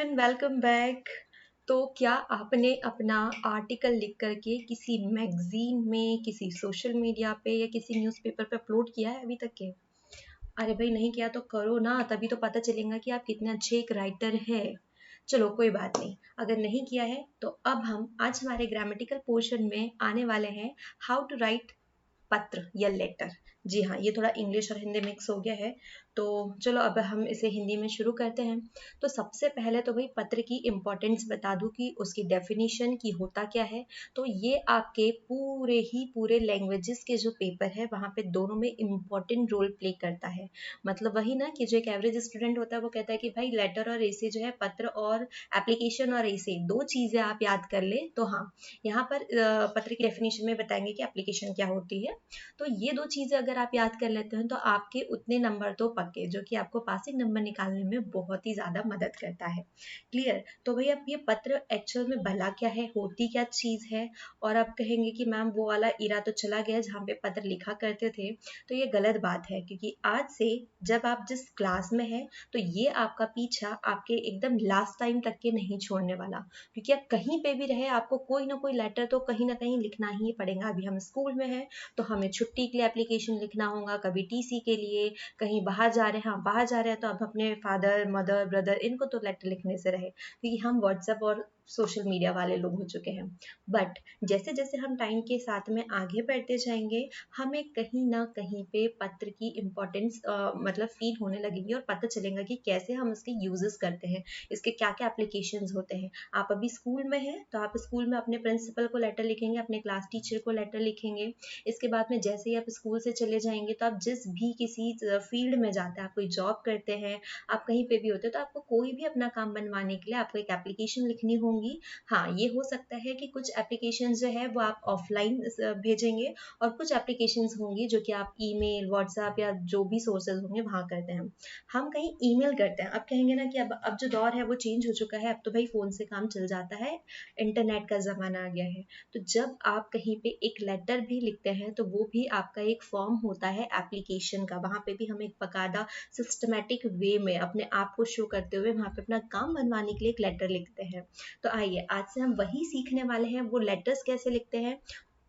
Everyone, welcome back. तो क्या आपने अपना आर्टिकल लिख करके किसी मैगजीन में, किसी सोशल मीडिया पे या किसी न्यूज़पेपर पे अपलोड किया है अभी तक के? अरे भाई, नहीं किया तो करो ना, तभी तो पता चलेगा कि आप कितने अच्छे एक राइटर है। चलो कोई बात नहीं, अगर नहीं किया है तो अब हम आज हमारे ग्रामेटिकल पोर्शन में आने वाले हैं हाउ टू राइट पत्र या लेटर। जी हाँ, ये थोड़ा इंग्लिश और हिंदी मिक्स हो गया है। तो चलो अब हम इसे हिंदी में शुरू करते हैं। तो सबसे पहले तो भाई पत्र की इम्पोर्टेंस बता दूं कि उसकी डेफिनेशन की होता क्या है। तो ये आपके पूरे लैंग्वेजेस के जो पेपर है वहाँ पे दोनों में इम्पोर्टेंट रोल प्ले करता है। मतलब वही ना कि जो एक एवरेज स्टूडेंट होता है वो कहता है कि भाई लेटर और ऐसे जो है, पत्र और एप्लीकेशन और ऐसे दो चीज़ें आप याद कर ले तो हाँ, यहाँ पर पत्र की डेफिनेशन में बताएंगे कि एप्लीकेशन क्या होती है। तो ये दो चीज़ें अगर आप याद कर लेते हैं तो आपके उतने नंबर तो पक्के, जो कि आपको पासिंग नंबर निकालने में बहुत ही ज़्यादा मदद करता है। क्लियर? तो भैया अब ये पत्र एक्चुअल में भला क्या है, होती क्या चीज़ है? और आप कहेंगे कि मैम वो वाला इरा तो चला गया जहाँ पे पत्र लिखा करते थे। तो ये गलत बात है, क्योंकि आज से जब आप जिस क्लास में हैं तो ये आपका पीछा आपके एकदम लास्ट टाइम तक के नहीं छोड़ने वाला। क्योंकि आप कहीं पे भी रहे आपको कोई ना कोई लेटर तो कहीं ना कहीं लिखना ही पड़ेगा। अभी हम स्कूल में हैं तो हमें छुट्टी के लिए एप्लीकेशन लिखना होगा, कभी टीसी के लिए, कहीं बाहर जा रहे हैं, हाँ बाहर जा रहे हैं तो अब अपने फादर मदर ब्रदर इनको तो लेटर लिखने से रहे, क्योंकि हम व्हाट्सएप और सोशल मीडिया वाले लोग हो चुके हैं। बट जैसे जैसे हम टाइम के साथ में आगे बढ़ते जाएंगे, हमें कहीं ना कहीं पे पत्र की इम्पोर्टेंस मतलब फील होने लगेगी और पता चलेगा कि कैसे हम इसके यूजेस करते हैं, इसके क्या क्या एप्लीकेशंस होते हैं। आप अभी स्कूल में हैं तो आप स्कूल में अपने प्रिंसिपल को लेटर लिखेंगे, अपने क्लास टीचर को लेटर लिखेंगे। इसके बाद में जैसे ही आप स्कूल से चले जाएंगे तो आप जिस भी किसी फील्ड में जाते हैं, आप कोई जॉब करते हैं, आप कहीं पे भी होते हैं, तो आपको कोई भी अपना काम बनवाने के लिए आपको एक एप्लीकेशन लिखनी होगी। हाँ, ये हो सकता है कि कुछ एप्लीकेशन जो है वो आप ऑफलाइन भेजेंगे और कुछ एप्लीकेशंस होंगी जो कि आप ईमेल व्हाट्सएप या जो भी सोर्सेज होंगे वहाँ करते हैं। हम कहीं ईमेल करते हैं, अब कहेंगे ना कि अब जो दौर है वो चेंज हो चुका है, अब तो भाई फ़ोन से काम चल जाता है, इंटरनेट का ज़माना आ गया है। तो जब आप कहीं पे एक लेटर भी लिखते हैं तो वो भी आपका एक फॉर्म होता है एप्लीकेशन का, वहाँ पे भी हम एक बकायदा सिस्टमेटिक वे में अपने आप को शो करते हुए वहाँ पे अपना काम बनवाने के लिए एक लेटर लिखते हैं। तो आइए आज से हम वही सीखने वाले हैं, वो लेटर्स कैसे लिखते हैं।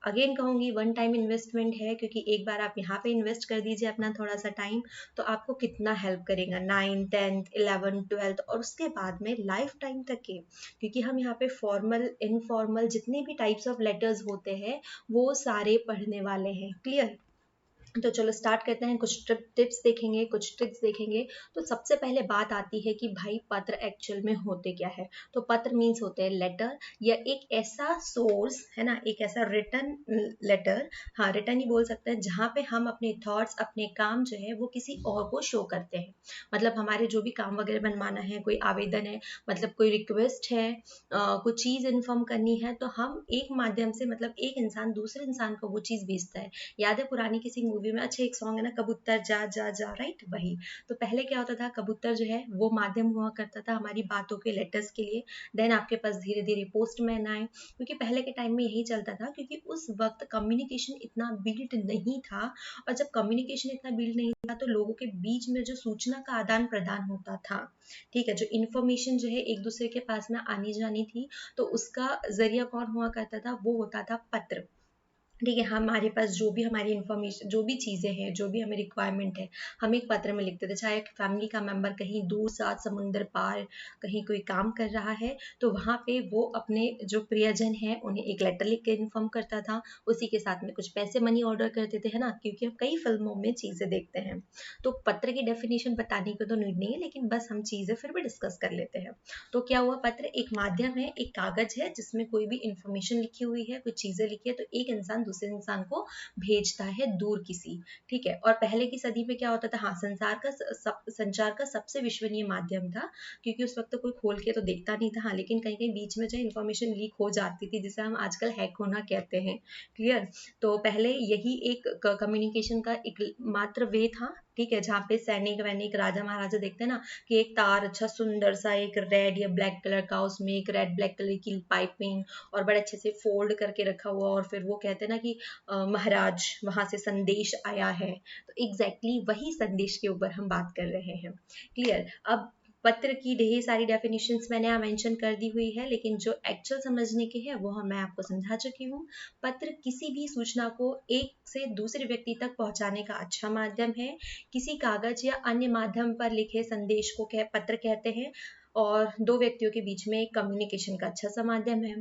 अगेन कहूँगी वन टाइम इन्वेस्टमेंट है, क्योंकि एक बार आप यहाँ पे इन्वेस्ट कर दीजिए अपना थोड़ा सा टाइम, तो आपको कितना हेल्प करेगा 9th 10th 11th 12th और उसके बाद में लाइफ टाइम तक के। क्योंकि हम यहाँ पे फॉर्मल इनफॉर्मल जितने भी टाइप्स ऑफ लेटर्स होते हैं वो सारे पढ़ने वाले हैं। क्लियर? तो चलो स्टार्ट करते हैं, कुछ टिप्स देखेंगे, कुछ ट्रिक्स देखेंगे। तो सबसे पहले बात आती है कि भाई पत्र एक्चुअल में होते क्या है। तो पत्र मीन्स होते हैं लेटर या एक ऐसा सोर्स है ना, एक ऐसा रिटन लेटर, हाँ रिटन ही बोल सकते हैं, जहाँ पे हम अपने थॉट्स अपने काम जो है वो किसी और को शो करते हैं। मतलब हमारे जो भी काम वगैरह बनवाना है, कोई आवेदन है, मतलब कोई रिक्वेस्ट है, कुछ चीज़ इन्फॉर्म करनी है, तो हम एक माध्यम से मतलब एक इंसान दूसरे इंसान को वो चीज़ भेजता है। याद है पुरानी किसी मूवी में अच्छा एक सॉन्ग है ना, कबूतर जा जा जा, राइट? वही। तो पहले क्या होता था, कबूतर जो है वो माध्यम हुआ करता था हमारी बातों के लेटर्स के लिए। देन आपके पास धीरे धीरे पोस्टमैन आए, क्योंकि पहले के टाइम में यही चलता था, क्योंकि उस वक्त कम्युनिकेशन इतना बिल्ड नहीं था। और जब कम्युनिकेशन इतना बिल्ड नहीं था तो लोगों के बीच में जो सूचना का आदान प्रदान होता था, ठीक है, जो इन्फॉर्मेशन जो है एक दूसरे के पास में आनी जानी थी, तो उसका जरिया कौन हुआ करता था, वो होता था पत्र। ठीक है, हमारे पास जो भी हमारी इन्फॉर्मेशन, जो भी चीज़ें हैं, जो भी हमें रिक्वायरमेंट है, हम एक पत्र में लिखते थे। चाहे एक फैमिली का मेंबर कहीं दूर सात समुंदर पार कहीं कोई काम कर रहा है, तो वहाँ पे वो अपने जो प्रियजन है उन्हें एक लेटर लिख के इन्फॉर्म करता था। उसी के साथ में कुछ पैसे मनी ऑर्डर करते थे, है ना, क्योंकि हम कई फिल्मों में चीज़ें देखते हैं। तो पत्र की डेफिनेशन बताने की तो नीड नहीं है, लेकिन बस हम चीज़ें फिर भी डिस्कस कर लेते हैं। तो क्या हुआ, पत्र एक माध्यम है, एक कागज है जिसमें कोई भी इंफॉर्मेशन लिखी हुई है, कुछ चीज़ें लिखी है, तो एक इंसान दूसरे इंसान को भेजता है दूर किसी। ठीक है, और पहले की सदी में क्या होता था, हाँ संचार का सबसे विश्वसनीय माध्यम था, क्योंकि उस वक्त तो कोई खोल के तो देखता नहीं था। हाँ, लेकिन कहीं कहीं बीच में जो इन्फॉर्मेशन लीक हो जाती थी, जिसे हम आजकल हैक होना कहते हैं। क्लियर? तो पहले यही एक कम्युनिकेशन का एक मात्र वे था, ठीक है, जहाँ पे सैनिक वैनिक राजा महाराजा देखते हैं ना कि एक तार अच्छा सुंदर सा एक रेड या ब्लैक कलर का, उसमें एक रेड ब्लैक कलर की पाइपिंग और बड़े अच्छे से फोल्ड करके रखा हुआ, और फिर वो कहते हैं ना कि महाराज वहां से संदेश आया है। तो एग्जैक्टली वही संदेश के ऊपर हम बात कर रहे हैं। क्लियर? अब पत्र की ढेर सारी डेफिनेशंस मैंने यहाँ मेंशन कर दी हुई है, लेकिन जो एक्चुअल समझने के हैं वो मैं आपको समझा चुकी हूँ। पत्र किसी भी सूचना को एक से दूसरे व्यक्ति तक पहुंचाने का अच्छा माध्यम है। किसी कागज या अन्य माध्यम पर लिखे संदेश को पत्र कहते हैं, और दो व्यक्तियों के बीच में कम्युनिकेशन का अच्छा सा माध्यम है।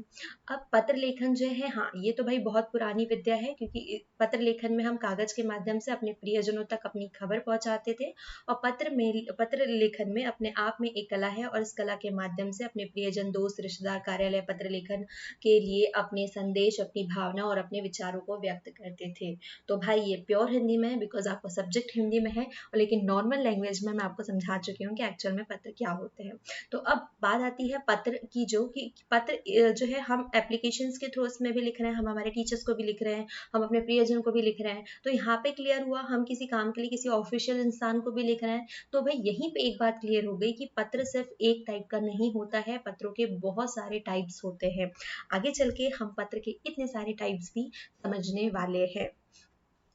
अब पत्र लेखन जो है, हाँ ये तो भाई बहुत पुरानी विद्या है, क्योंकि पत्र लेखन में हम कागज के माध्यम से अपने प्रियजनों तक अपनी खबर पहुंचाते थे, और पत्र लेखन में अपने आप में एक कला है, और इस कला के माध्यम से अपने प्रियजन, दोस्त, रिश्तेदार, कार्यालय पत्र लेखन के लिए अपने संदेश, अपनी भावना और अपने विचारों को व्यक्त करते थे। तो भाई ये प्योर हिंदी में है, बिकॉज आपका सब्जेक्ट हिंदी में है, और लेकिन नॉर्मल लैंग्वेज में मैं आपको समझा चुकी हूँ कि एक्चुअल में पत्र क्या होते हैं। तो अब बात आती है पत्र की, जो कि पत्र जो है हम एप्लीकेशंस के थ्रू उसमें भी लिख रहे हैं, हम हमारे टीचर्स को भी लिख रहे हैं, हम अपने प्रियजन को भी लिख रहे हैं। तो यहाँ पे क्लियर हुआ, हम किसी काम के लिए किसी ऑफिशियल इंसान को भी लिख रहे हैं। तो भाई यहीं पे एक बात क्लियर हो गई कि पत्र सिर्फ एक टाइप का नहीं होता है, पत्रों के बहुत सारे टाइप्स होते हैं। आगे चल के हम पत्र के इतने सारे टाइप्स भी समझने वाले हैं।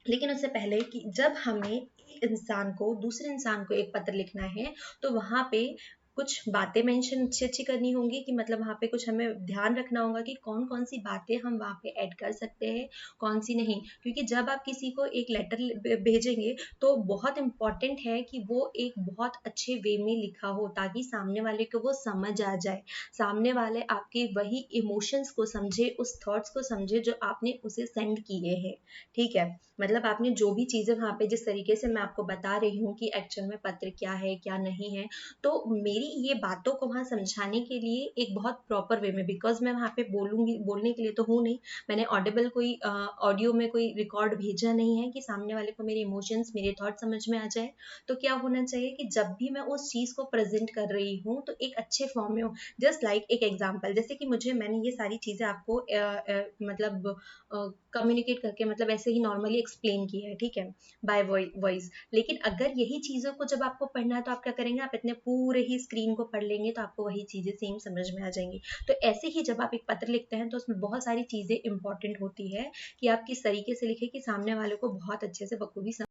लेकिन उससे पहले कि जब हमें एक इंसान को, दूसरे इंसान को एक पत्र लिखना है, तो वहां पे कुछ बातें मेंशन अच्छी अच्छी करनी होंगी, कि मतलब वहाँ पे कुछ हमें ध्यान रखना होगा कि कौन कौन सी बातें हम वहाँ पे ऐड कर सकते हैं, कौन सी नहीं। क्योंकि जब आप किसी को एक लेटर भेजेंगे तो बहुत इंपॉर्टेंट है कि वो एक बहुत अच्छे वे में लिखा हो, ताकि सामने वाले को वो समझ आ जाए, सामने वाले आपके वही इमोशंस को समझे, उस थॉट्स को समझे जो आपने उसे सेंड किए हैं। ठीक है, मतलब आपने जो भी चीजें वहां पे, जिस तरीके से मैं आपको बता रही हूँ कि एक्चुअल में पत्र क्या है क्या नहीं है, तो मेरी ये बातों को वहां समझाने के लिए एक बहुत प्रॉपर वे में, बिकॉज मैं वहां पे बोलूंगी, बोलने के लिए तो हूँ नहीं, मैंने ऑडिबल कोई ऑडियो में कोई रिकॉर्ड भेजा नहीं है कि सामने वाले को मेरे इमोशंस, मेरे थॉट समझ में आ जाए। तो क्या होना चाहिए कि जब भी मैं उस चीज को प्रेजेंट कर रही हूँ तो एक अच्छे फॉर्म में हो। जस्ट लाइक एक एग्जाम्पल, जैसे कि मैंने ये सारी चीजें आपको मतलब कम्युनिकेट करके, मतलब ऐसे ही नॉर्मली एक्सप्लेन किया है, ठीक है, बाय वॉइस। लेकिन अगर यही चीजों को जब आपको पढ़ना है तो आप क्या करेंगे, आप इतने पूरे ही स्क्रीन को पढ़ लेंगे तो आपको वही चीजें सेम समझ में आ जाएंगी। तो ऐसे ही जब आप एक पत्र लिखते हैं तो उसमें बहुत सारी चीजें इंपॉर्टेंट होती है कि आप किस तरीके से लिखे कि सामने वाले को बहुत अच्छे से बखूबी समझ।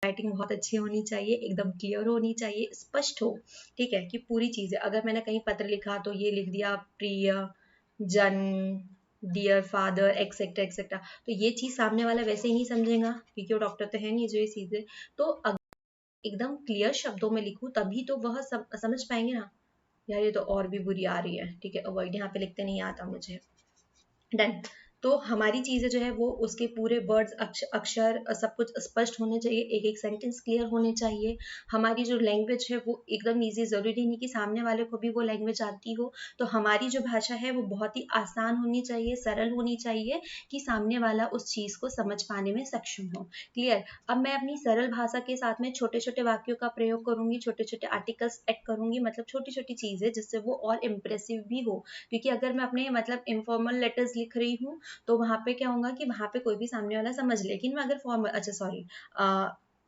राइटिंग बहुत अच्छी होनी चाहिए, एकदम क्लियर होनी चाहिए, स्पष्ट हो। ठीक है, कि पूरी चीजें, अगर मैंने कहीं पत्र लिखा तो ये लिख दिया प्रिय जन, डियर फादर, एक्सेट्रा एक्सेट्रा, तो ये चीज सामने वाला वैसे ही नहीं समझेगा, क्योंकि वो डॉक्टर तो है नहीं जो ये चीजें। तो अगर एकदम क्लियर शब्दों में लिखूं तभी तो वह समझ पाएंगे ना। यार ये तो और भी बुरी आ रही है, ठीक है, अवॉइड, यहाँ पे लिखते नहीं आता मुझे। डन। तो हमारी चीजें जो है वो उसके पूरे वर्ड्स, अक्षर सब कुछ स्पष्ट होने चाहिए, एक एक सेंटेंस क्लियर होने चाहिए। हमारी जो लैंग्वेज है वो एकदम ईजी, जरूरी नहीं कि सामने वाले को भी वो लैंग्वेज आती हो। तो हमारी जो भाषा है वो बहुत ही आसान होनी चाहिए, सरल होनी चाहिए, कि सामने वाला उस चीज को समझ पाने में सक्षम हो। क्लियर। अब मैं अपनी सरल भाषा के साथ में छोटे छोटे वाक्यों का प्रयोग करूंगी, छोटे छोटे आर्टिकल्स ऐड करूंगी, मतलब छोटी छोटी चीजें, जिससे वो और इम्प्रेसिव भी हो। क्योंकि अगर मैं अपने मतलब इनफॉर्मल लेटर्स लिख रही हूँ तो वहां पे क्या होगा कि वहां पे कोई भी सामने वाला समझ, लेकिन मैं अगर फॉर्मल, अच्छा सॉरी,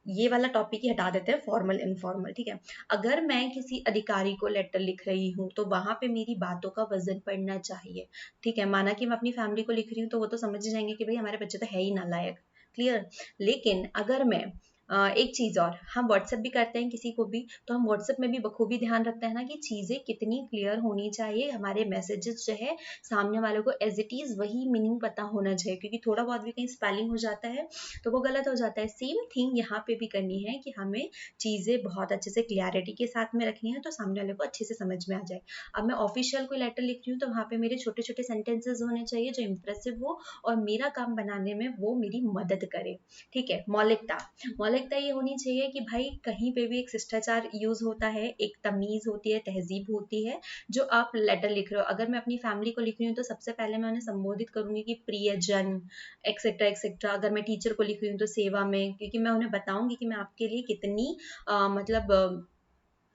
ये वाला टॉपिक ही हटा देते हैं, फॉर्मल इनफॉर्मल, ठीक है। अगर मैं किसी अधिकारी को लेटर लिख रही हूँ तो वहां पे मेरी बातों का वजन पड़ना चाहिए। ठीक है, माना कि मैं अपनी फैमिली को लिख रही हूँ तो वो तो समझ जाएंगे कि भाई हमारे बच्चे तो है ही नालायक। क्लियर। लेकिन अगर मैं एक चीज और, हम व्हाट्सएप भी करते हैं किसी को भी, तो हम व्हाट्सएप में भी बखूबी ध्यान रखते हैं ना कि चीजें कितनी क्लियर होनी चाहिए, हमारे मैसेजेस जो है सामने वालों को एज इट इज वही मीनिंग पता होना चाहिए, क्योंकि थोड़ा बहुत भी कहीं स्पेलिंग हो जाता है तो वो गलत हो जाता है। सेम थिंग यहाँ पे भी करनी है कि हमें चीजें बहुत अच्छे से क्लियरिटी के साथ में रखनी है, तो सामने वाले को अच्छे से समझ में आ जाए। अब मैं ऑफिशियल कोई लेटर लिख रही हूँ तो वहां पे मेरे छोटे छोटे सेंटेंसेस होने चाहिए जो इंप्रेसिव हो और मेरा काम बनाने में वो मेरी मदद करे। ठीक है। मौलिकता, मौलिकता ये होनी चाहिए कि भाई कहीं पे भी एक शिष्टाचार यूज होता है, एक तमीज होती है, तहजीब होती है। जो आप लेटर लिख रहे हो, अगर मैं अपनी फैमिली को लिख रही हूँ तो सबसे पहले मैं उन्हें संबोधित करूंगी कि प्रियजन, एक्सेट्रा एक्सेट्रा। अगर मैं टीचर को लिख रही हूँ तो सेवा में, क्योंकि मैं उन्हें बताऊंगी कि मैं आपके लिए कितनी मतलब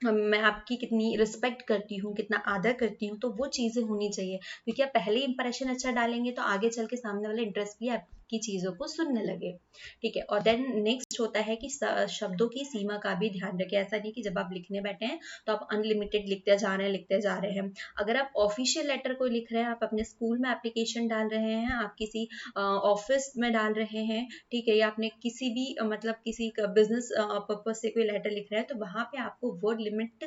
मैं आपकी कितनी रिस्पेक्ट करती हूँ, कितना आदर करती हूँ, तो वो चीज़ें होनी चाहिए, क्योंकि आप पहले इंप्रेशन अच्छा डालेंगे तो आगे चल के सामने वाला इंटरेस्ट भी आपकी चीज़ों को सुनने लगे। ठीक है, और देन नेक्स्ट होता है कि शब्दों की सीमा का भी ध्यान रखें। ऐसा नहीं कि जब आप लिखने बैठे हैं तो आप अनलिमिटेड लिखते जा रहे हैं। अगर आप ऑफिशियल लेटर कोई लिख रहे हैं, आप अपने स्कूल में एप्लीकेशन डाल रहे हैं, आप किसी ऑफिस में डाल रहे हैं, ठीक है, या आपने किसी भी मतलब किसी का बिजनेस पर्पज से कोई लेटर लिख रहे हैं, तो वहां पे आपको वर्ड लिमिट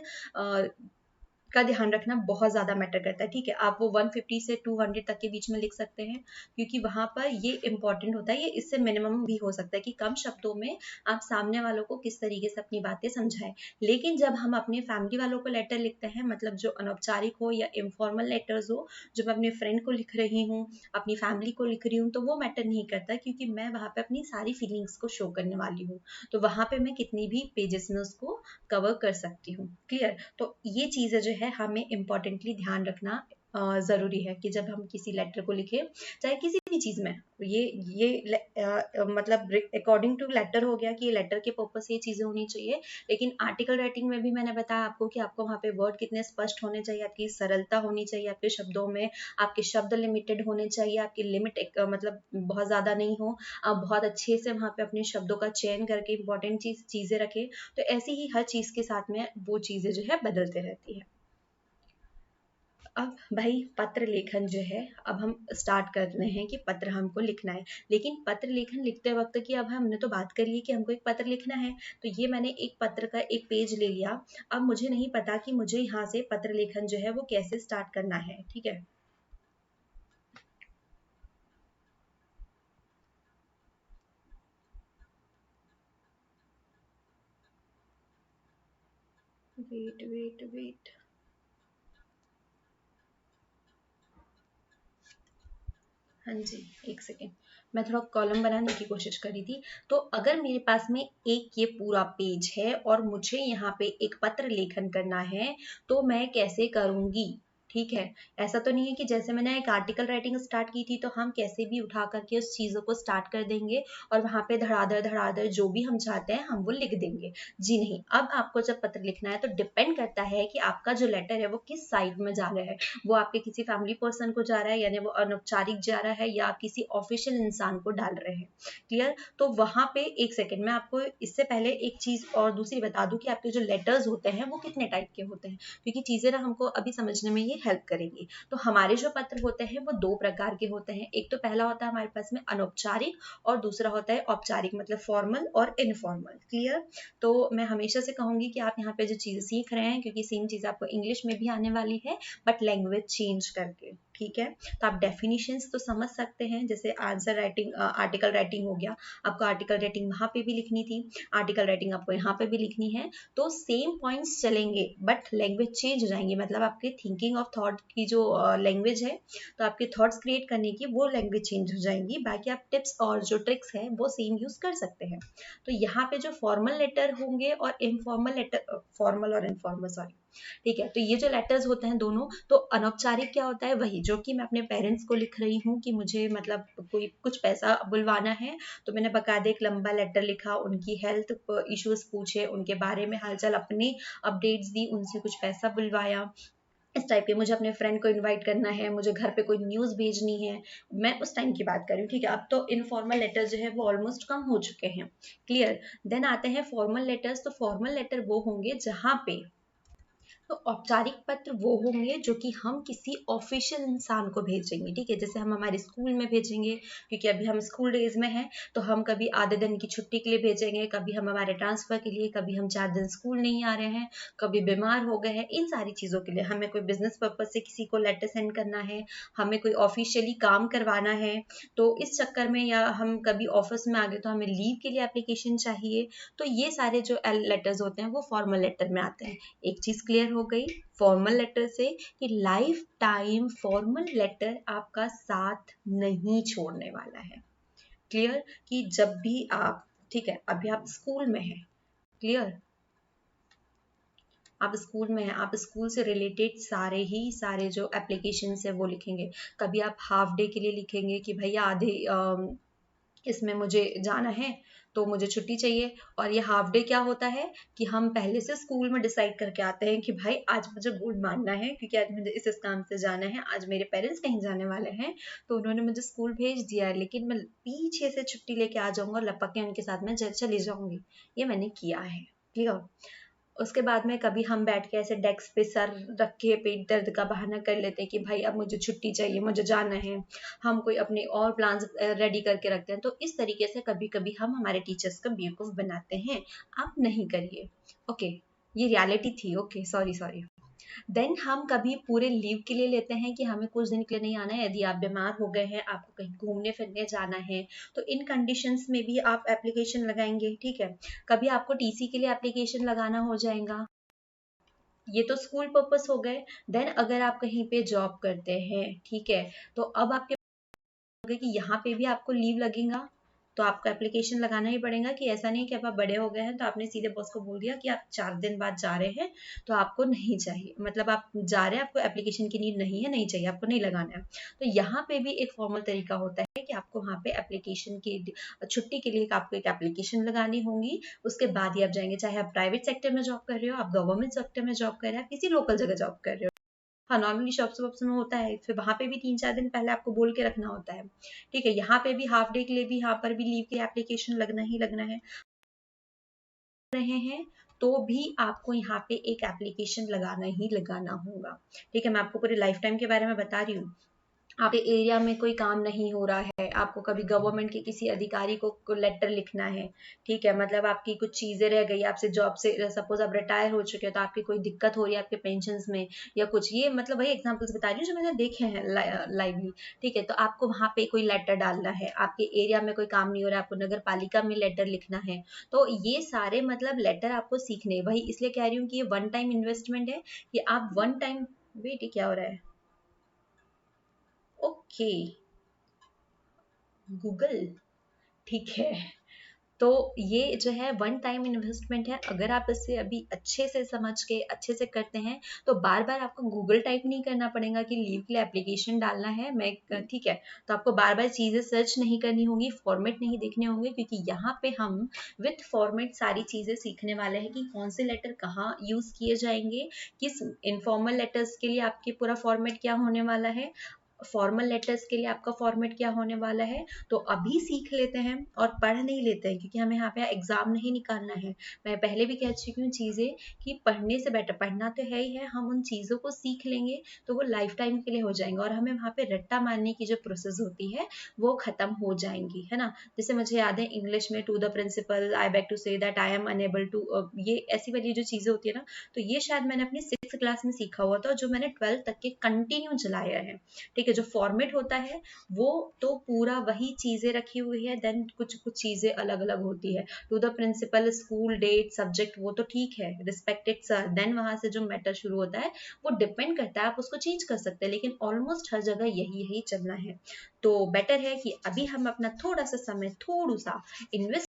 का ध्यान रखना बहुत ज़्यादा मैटर करता है। ठीक है, आप वो 150 से 200 तक के बीच में लिख सकते हैं, क्योंकि वहां पर ये इंपॉर्टेंट होता है। ये इससे मिनिमम भी हो सकता है कि कम शब्दों में आप सामने वालों को किस तरीके से अपनी बातें समझाएं। लेकिन जब हम अपने फैमिली वालों को लेटर लिखते हैं, मतलब जो अनौपचारिक हो या इनफॉर्मल लेटर्स हो, जो मैं अपने फ्रेंड को लिख रही हूँ, अपनी फैमिली को लिख रही हूँ, तो वो मैटर नहीं करता, क्योंकि मैं वहां पे अपनी सारी फीलिंग्स को शो करने वाली हूँ। तो वहां पे मैं कितनी भी पेजेस में उसको कवर कर सकती हूँ। क्लियर? तो ये चीज़ें जो है हमें इम्पोर्टेंटली ध्यान रखना ज़रूरी है कि जब हम किसी लेटर को लिखें, चाहे किसी भी चीज़ में, मतलब अकॉर्डिंग टू लेटर हो गया कि ये लेटर के पर्पज से ये चीज़ें होनी चाहिए। लेकिन आर्टिकल राइटिंग में भी मैंने बताया आपको कि आपको वहाँ पे वर्ड कितने स्पष्ट होने चाहिए, आपकी सरलता होनी चाहिए आपके शब्दों में, आपके शब्द लिमिटेड होने चाहिए, आपकी लिमिट मतलब बहुत ज़्यादा नहीं हो। आप बहुत अच्छे से वहाँ पे अपने शब्दों का चयन करके इंपॉर्टेंट चीज़ें रखें। तो ऐसे ही हर चीज़ के साथ में वो चीज़ें जो है बदलते रहती है। अब भाई पत्र लेखन जो है, अब हम स्टार्ट कर रहे हैं कि पत्र हमको लिखना है। लेकिन पत्र लेखन लिखते वक्त की अब हमने तो बात करी है कि हमको एक पत्र लिखना है, तो ये मैंने एक पत्र का एक पेज ले लिया। अब मुझे नहीं पता कि मुझे यहाँ से पत्र लेखन जो है वो कैसे स्टार्ट करना है। ठीक है, वेट वेट वेट, हाँ जी, एक सेकेंड, मैं थोड़ा कॉलम बनाने की कोशिश करी थी। तो अगर मेरे पास में एक ये पूरा पेज है और मुझे यहाँ पे एक पत्र लेखन करना है, तो मैं कैसे करूँगी? ठीक है, ऐसा तो नहीं है कि जैसे मैंने एक आर्टिकल राइटिंग स्टार्ट की थी तो हम कैसे भी उठा करके उस चीज़ों को स्टार्ट कर देंगे और वहाँ पे धड़ाधड़ धड़ाधड़ जो भी हम चाहते हैं हम वो लिख देंगे। जी नहीं, अब आपको जब पत्र लिखना है तो डिपेंड करता है कि आपका जो लेटर है वो किस साइड में जा रहा है। वो आपके किसी फैमिली पर्सन को जा रहा है, यानी वो अनौपचारिक जा रहा है, या आप किसी ऑफिशियल इंसान को डाल रहे हैं। क्लियर? तो वहां पे एक सेकंड मैं आपको इससे पहले एक चीज और दूसरी बता दूं कि आपके जो लेटर्स होते हैं वो कितने टाइप के होते हैं, क्योंकि चीजें ना हमको अभी समझने में ये हेल्प करेंगी। तो हमारे जो पत्र होते हैं वो दो प्रकार के होते हैं। एक तो पहला होता है हमारे पास में अनौपचारिक, और दूसरा होता है औपचारिक, मतलब फॉर्मल और इनफॉर्मल। क्लियर? तो मैं हमेशा से कहूंगी कि आप यहाँ पे जो चीजें सीख रहे हैं, क्योंकि सेम चीज आपको इंग्लिश में भी आने वाली है, बट लैंग्वेज चेंज करके। ठीक है, तो आप डेफिनेशंस तो समझ सकते हैं, जैसे आंसर राइटिंग, आर्टिकल राइटिंग हो गया, आपको आर्टिकल राइटिंग वहां पे भी लिखनी थी, आर्टिकल राइटिंग आपको यहाँ पे भी लिखनी है। तो सेम पॉइंट्स चलेंगे बट लैंग्वेज चेंज हो जाएंगी, मतलब आपके थिंकिंग ऑफ थॉट की जो लैंग्वेज है, तो आपके थॉट्स क्रिएट करने की वो लैंग्वेज चेंज हो जाएंगी। बाकी आप टिप्स और जो ट्रिक्स है वो सेम यूज कर सकते हैं। तो यहाँ पे जो फॉर्मल लेटर होंगे और इनफॉर्मल लेटर, फॉर्मल और इनफॉर्मल, सॉरी, ठीक है, तो ये जो लेटर्स होते हैं दोनों, तो अनौपचारिक क्या होता है, वही जो कि मैं अपने पेरेंट्स को लिख रही हूँ कि मुझे मतलब कोई कुछ पैसा बुलवाना है, तो मैंने बकायदे एक लंबा लेटर लिखा, उनकी हेल्थ इश्यूज पूछे, उनके बारे में हालचाल अपने अपडेट्स दी, उनसे कुछ पैसा बुलवाया, इस टाइप के। मुझे अपने फ्रेंड को इनवाइट करना है, मुझे घर पे कोई न्यूज़ भेजनी है, मैं उस टाइम की बात कर रही हूँ। ठीक है, अब तो इनफॉर्मल लेटर्स जो है वो ऑलमोस्ट कम हो चुके हैं। क्लियर? देन आते हैं फॉर्मल लेटर्स। तो फॉर्मल लेटर वो होंगे जहाँ पे, तो औपचारिक पत्र वो होंगे जो कि हम किसी ऑफिशियल इंसान को भेजेंगे। ठीक है, जैसे हम हमारे स्कूल में भेजेंगे, क्योंकि अभी हम स्कूल डेज में हैं, तो हम कभी आधे दिन की छुट्टी के लिए भेजेंगे, कभी हम हमारे ट्रांसफर के लिए, कभी हम 4 दिन स्कूल नहीं आ रहे हैं, कभी बीमार हो गए हैं, इन सारी चीज़ों के लिए हमें कोई बिजनेस पर्पज से किसी को लेटर सेंड करना है, हमें कोई ऑफिशियली काम करवाना है, तो इस चक्कर में, या हम कभी ऑफिस में आ गए तो हमें लीव के लिए एप्लीकेशन चाहिए, तो ये सारे जो लेटर्स होते हैं वो फॉर्मल लेटर में आते हैं। एक चीज क्लियर हो गई फॉर्मल लेटर से, कि लाइफ टाइम फॉर्मल लेटर आपका साथ नहीं छोड़ने वाला है। क्लियर? कि जब भी आप, ठीक है, अभी आप स्कूल में हैं, क्लियर, आप स्कूल में हैं, आप स्कूल से रिलेटेड सारे जो एप्लीकेशन है वो लिखेंगे। कभी आप हाफ डे के लिए लिखेंगे कि भैया आधे इसमें मुझे जाना है तो मुझे छुट्टी चाहिए। और ये हाफ डे क्या होता है कि हम पहले से स्कूल में डिसाइड करके आते हैं कि भाई आज मुझे गोल्ड मारना है, क्योंकि आज मुझे इस काम से जाना है, आज मेरे पेरेंट्स कहीं जाने वाले हैं, तो उन्होंने मुझे स्कूल भेज दिया है, लेकिन मैं पीछे से छुट्टी लेके आ जाऊंगा और लपक के उनके साथ में चली जाऊंगी। ये मैंने किया है। क्लियर। उसके बाद में कभी हम बैठ के ऐसे डेस्क पे सर रख के पेट दर्द का बहाना कर लेते हैं कि भाई अब मुझे छुट्टी चाहिए, मुझे जाना है। हम कोई अपने और प्लान्स रेडी करके रखते हैं। तो इस तरीके से कभी कभी हम हमारे टीचर्स का बेवकूफ बनाते हैं। आप नहीं करिए। ओके, ये रियलिटी थी। Okay, sorry sorry. देन हम कभी पूरे लीव के लिए लेते हैं कि हमें कुछ दिन के लिए नहीं आना है। यदि आप बीमार हो गए हैं, आपको कहीं घूमने फिरने जाना है, तो इन कंडीशंस में भी आप एप्लीकेशन लगाएंगे। ठीक है। कभी आपको टीसी के लिए एप्लीकेशन लगाना हो जाएगा। ये तो स्कूल पर्पस हो गए। देन अगर आप कहीं पे जॉब करते हैं, ठीक है, तो अब आपके होगा कि यहाँ पे भी आपको लीव लगेगा, तो आपको एप्लीकेशन लगाना ही पड़ेगा। कि ऐसा नहीं कि अब आप बड़े हो गए हैं तो आपने सीधे बॉस को बोल दिया कि आप 4 दिन बाद जा रहे हैं तो आपको नहीं चाहिए, मतलब आप जा रहे हैं, आपको एप्लीकेशन की नीड नहीं है, नहीं चाहिए, आपको नहीं लगाना है। तो यहाँ पे भी एक फॉर्मल तरीका होता है कि आपको वहाँ पे एप्लीकेशन की छुट्टी के लिए आपको एक एप्लीकेशन लगानी होगी। उसके बाद ही आप जाएंगे, चाहे आप प्राइवेट सेक्टर में जॉब कर रहे हो, आप गवर्नमेंट सेक्टर में जॉब कर रहे हो, आप किसी लोकल जगह जॉब कर रहे हो। हाँ, नॉर्मली शॉप्स वॉप्स में होता है, फिर वहां पे भी 3-4 दिन पहले आपको बोल के रखना होता है। ठीक है। यहाँ पे भी हाफ डे के लिए भी, यहाँ पर भी लीव के एप्लीकेशन लगना ही लगना है। रहे हैं तो भी आपको यहाँ पे एक एप्लीकेशन लगाना ही लगाना होगा। ठीक है। मैं आपको पूरे लाइफ टाइम के बारे में बता रही हूँ। आपके एरिया में कोई काम नहीं हो रहा है, आपको कभी गवर्नमेंट के किसी अधिकारी को लेटर लिखना है। ठीक है। मतलब आपकी कुछ चीजें रह गई, आपसे जॉब से सपोज आप रिटायर हो चुके हो, तो आपकी कोई दिक्कत हो रही है आपके पेंशन में या कुछ, ये मतलब वही एग्जांपल्स बता रही हूँ जो मैंने देखे हैं लाइवली। ठीक है। तो आपको वहां पे कोई लेटर डालना है, आपके एरिया में कोई काम नहीं हो रहा है, आपको नगर पालिका में लेटर लिखना है। तो ये सारे मतलब लेटर आपको सीखने, वही इसलिए कह रही हूँ कि ये वन टाइम इन्वेस्टमेंट है कि आप वन टाइम। वेट, क्या हो रहा है? Okay, Google. ठीक है। तो ये जो है वन टाइम इन्वेस्टमेंट है। अगर आप इसे अभी अच्छे से समझ के अच्छे से करते हैं तो बार बार आपको गूगल टाइप नहीं करना पड़ेगा कि लीव के लिए एप्लीकेशन डालना है मैं। ठीक है। तो आपको बार बार चीजें सर्च नहीं करनी होगी, फॉर्मेट नहीं देखने होंगे, क्योंकि यहाँ पे हम विथ फॉर्मेट सारी चीजें सीखने वाले हैं कि कौन से लेटर कहाँ यूज किए जाएंगे, किस इनफॉर्मल लेटर्स के लिए आपके पूरा फॉर्मेट क्या होने वाला है, फॉर्मल लेटर्स के लिए आपका फॉर्मेट क्या होने वाला है। तो अभी सीख लेते हैं और पढ़ नहीं लेते हैं, क्योंकि हमें यहाँ पे एग्जाम नहीं निकालना है। मैं पहले भी कह चुकी हूँ चीजें कि पढ़ने से बेटर, पढ़ना तो है ही है, हम उन चीजों को सीख लेंगे तो वो लाइफ टाइम के लिए हो जाएंगे, और हमें वहाँ पे रट्टा मारने की जो प्रोसेस होती है वो खत्म हो जाएंगी, है ना। जैसे मुझे याद है इंग्लिश में to the principal I beg to say that I am unable to, ये ऐसी वाली जो चीजें होती है ना, तो ये शायद मैंने अपनी 6th क्लास में सीखा हुआ था, जो मैंने 12th तक के कंटिन्यू चलाया है। ठीक है। जो फॉर्मेट होता है वो तो पूरा वही चीजें रखी हुई है, देन कुछ कुछ चीजें अलग अलग होती है। To the principal, school, date, subject, वो तो ठीक है, रिस्पेक्टेड सर, देन वहां से जो मैटर शुरू होता है वो डिपेंड करता है, आप उसको चेंज कर सकते हैं, लेकिन ऑलमोस्ट हर जगह यही यही चलना है। तो बेटर है कि अभी हम अपना थोड़ा सा समय थोड़ा सा इन्वेस्ट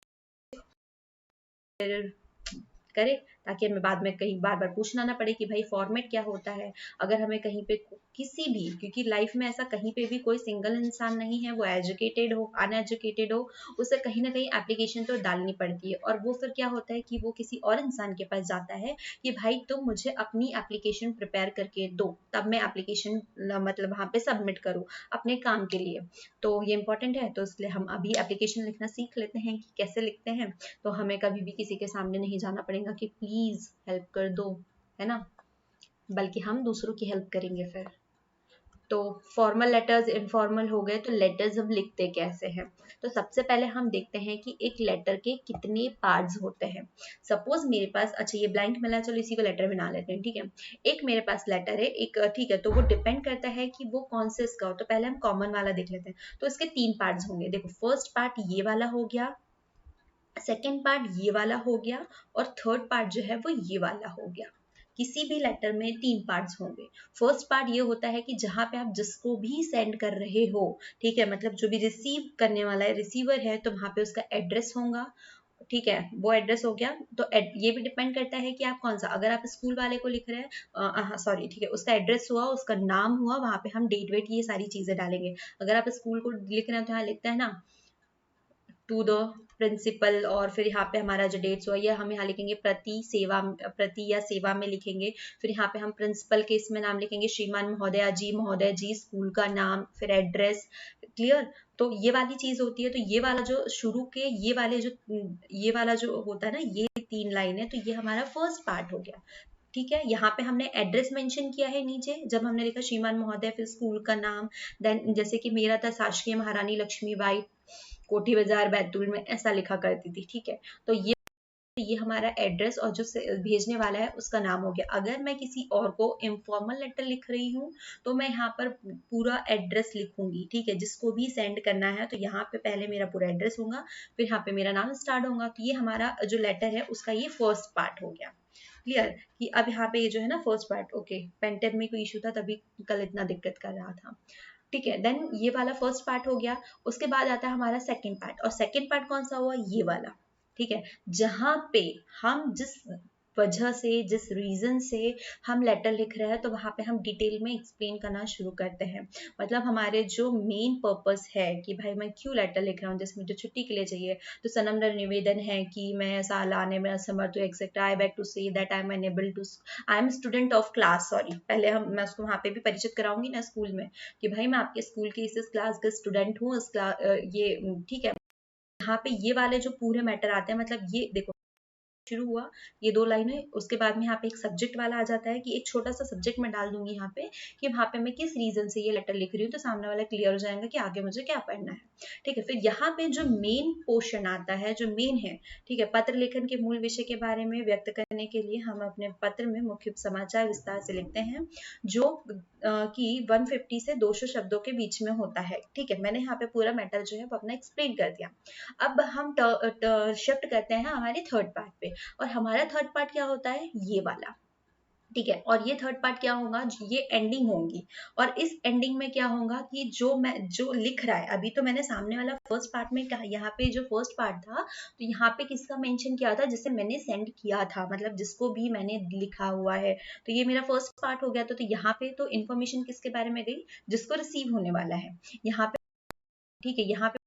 करें, ताकि हमें बाद में कहीं बार बार पूछना ना पड़े कि भाई फॉर्मेट क्या होता है। अगर हमें कहीं पे किसी भी, क्योंकि लाइफ में ऐसा कहीं पे भी कोई सिंगल इंसान नहीं है, वो एजुकेटेड हो अनएजुकेटेड हो, उसे कहीं ना कहीं एप्लीकेशन तो डालनी पड़ती है। और वो फिर क्या होता है कि वो किसी और इंसान के पास जाता है कि भाई तुम मुझे अपनी एप्लीकेशन प्रिपेयर करके दो, तब मैं एप्लीकेशन मतलब वहां पे सबमिट करूँ अपने काम के लिए। तो ये इंपॉर्टेंट है, तो इसलिए हम अभी एप्लीकेशन लिखना सीख लेते हैं कि कैसे लिखते हैं, तो हमें कभी भी किसी के सामने नहीं जाना पड़ेगा कि प्लीज हेल्प कर दो, है ना, बल्कि हम दूसरों की हेल्प करेंगे फिर। तो फॉर्मल लेटर्स, इनफॉर्मल हो गए, तो लेटर्स हम लिखते कैसे हैं। तो सबसे पहले हम देखते हैं कि एक लेटर के कितने पार्ट्स होते हैं। सपोज मेरे पास, अच्छा ये ब्लैंक मिला, चलो इसी को लेटर बना लेते हैं। ठीक है। एक मेरे पास लेटर है एक, ठीक है, तो वो डिपेंड करता है कि वो कौन से इसका हो। तो पहले हम कॉमन वाला देख लेते हैं। तो इसके 3 पार्ट्स होंगे। देखो, फर्स्ट पार्ट ये वाला हो गया, सेकेंड पार्ट ये वाला हो गया, और थर्ड पार्ट जो है वो ये वाला हो गया। किसी भी लेटर में 3 पार्ट्स होंगे। फर्स्ट पार्ट ये होता है कि जहां पे आप जिसको भी सेंड कर रहे हो, ठीक है, मतलब जो भी रिसीव करने वाला है, रिसीवर है, तो वहां पे उसका एड्रेस होगा। ठीक है, वो एड्रेस हो गया। तो ये भी डिपेंड करता है कि आप कौन सा, अगर आप स्कूल वाले को लिख रहे हैं, हाँ सॉरी, ठीक है, उसका एड्रेस हुआ, उसका नाम हुआ, वहां पे हम डेट वेट ये सारी चीजें डालेंगे। अगर आप स्कूल को लिख रहे हैं तो यहाँ लिखते हैं ना टू द प्रिंसिपल, और फिर यहाँ पे हमारा जो डेट्स हुआ ये हम यहाँ लिखेंगे प्रति या सेवा में लिखेंगे। फिर यहाँ पे हम प्रिंसिपल के इसमें नाम लिखेंगे श्रीमान महोदय जी, स्कूल का नाम, फिर एड्रेस। क्लियर? तो ये वाली चीज होती है। तो ये वाला जो शुरू के ये वाला जो होता है ना, ये 3 लाइन है, तो ये हमारा फर्स्ट पार्ट हो गया। ठीक है, यहाँ पे हमने एड्रेस मेंशन किया है नीचे, जब हमने लिखा श्रीमान महोदय, फिर स्कूल का नाम, देन जैसे कि मेरा था शासकीय महारानी लक्ष्मीबाई, कोठी बाजार बैतूल में, ऐसा लिखा करती थी। ठीक है, तो ये हमारा एड्रेस और जो भेजने वाला है उसका नाम हो गया। अगर मैं किसी और को इनफॉर्मल लेटर लिख रही हूँ तो मैं यहाँ पर पूरा एड्रेस लिखूंगी। ठीक है, जिसको भी सेंड करना है तो यहाँ पे पहले मेरा पूरा एड्रेस होगा, फिर यहाँ पे मेरा नाम स्टार्ट होगा। तो ये हमारा जो लेटर है उसका ये फर्स्ट पार्ट हो गया। क्लियर? कि अब यहाँ पे ये जो है ना फर्स्ट पार्ट, ओके, पेंटेप में कोई इशू था तभी कल इतना दिक्कत कर रहा था। ठीक है, देन ये वाला फर्स्ट पार्ट हो गया। उसके बाद आता है हमारा सेकंड पार्ट, और सेकंड पार्ट कौन सा हुआ? ये वाला। ठीक है, जहां पे हम जिस वजह से, जिस रीजन से हम लेटर लिख रहे हैं, तो वहां पे हम डिटेल में एक्सप्लेन करना शुरू करते हैं। मतलब हमारे जो मेन पर्पस है कि भाई मैं क्यों लेटर लिख रहा हूँ, जैसे मुझे छुट्टी के लिए चाहिए तो सनम्र निवेदन है कि मैं साल आने में असमर्थ हूँ, etcetera, I beg to say that I am unable to, I am student of class, sorry, पहले मैं उसको वहां पे भी परिचित कराऊंगी ना स्कूल में कि भाई मैं आपके स्कूल की इस क्लास का स्टूडेंट हूँ, ये ठीक है। यहाँ पे ये वाले जो पूरे मैटर आते हैं, मतलब ये देखो शुरू हुआ ये 2 लाइनें, उसके बाद में यहाँ पे एक सब्जेक्ट वाला आ जाता है कि एक छोटा सा सब्जेक्ट मैं डाल दूंगी यहाँ पे कि वहां पे मैं किस रीजन से ये लेटर लिख रही हूँ, तो सामने वाला क्लियर हो जाएगा कि आगे मुझे क्या पढ़ना है। ठीक है, फिर यहाँ पे जो मेन पोर्शन आता है, जो मेन है, ठीक है, पत्र लेखन के मूल विषय के बारे में व्यक्त करने के लिए हम अपने पत्र में मुख्य समाचार विस्तार से लिखते हैं, जो कि 150 से 200 शब्दों के बीच में होता है। ठीक है, मैंने यहाँ पे पूरा मैटर जो है वो अपना एक्सप्लेन कर दिया। अब हम शिफ्ट करते हैं हमारे थर्ड पार्ट पे, और हमारा थर्ड पार्ट क्या होता है? ये वाला। ठीक है, और ये थर्ड पार्ट क्या होगा? ये एंडिंग होंगी, और इस एंडिंग में क्या होगा कि जो लिख रहा है, अभी तो मैंने सामने वाला फर्स्ट पार्ट में कहा, यहाँ पे जो फर्स्ट पार्ट था तो यहाँ पे किसका मेंशन किया था? जिसे मैंने सेंड किया था, मतलब जिसको भी मैंने लिखा हुआ है, तो ये मेरा फर्स्ट पार्ट हो गया। तो यहाँ पे तो इन्फॉर्मेशन किसके बारे में गई? जिसको रिसीव होने वाला है यहाँ पे। ठीक है, यहाँ पे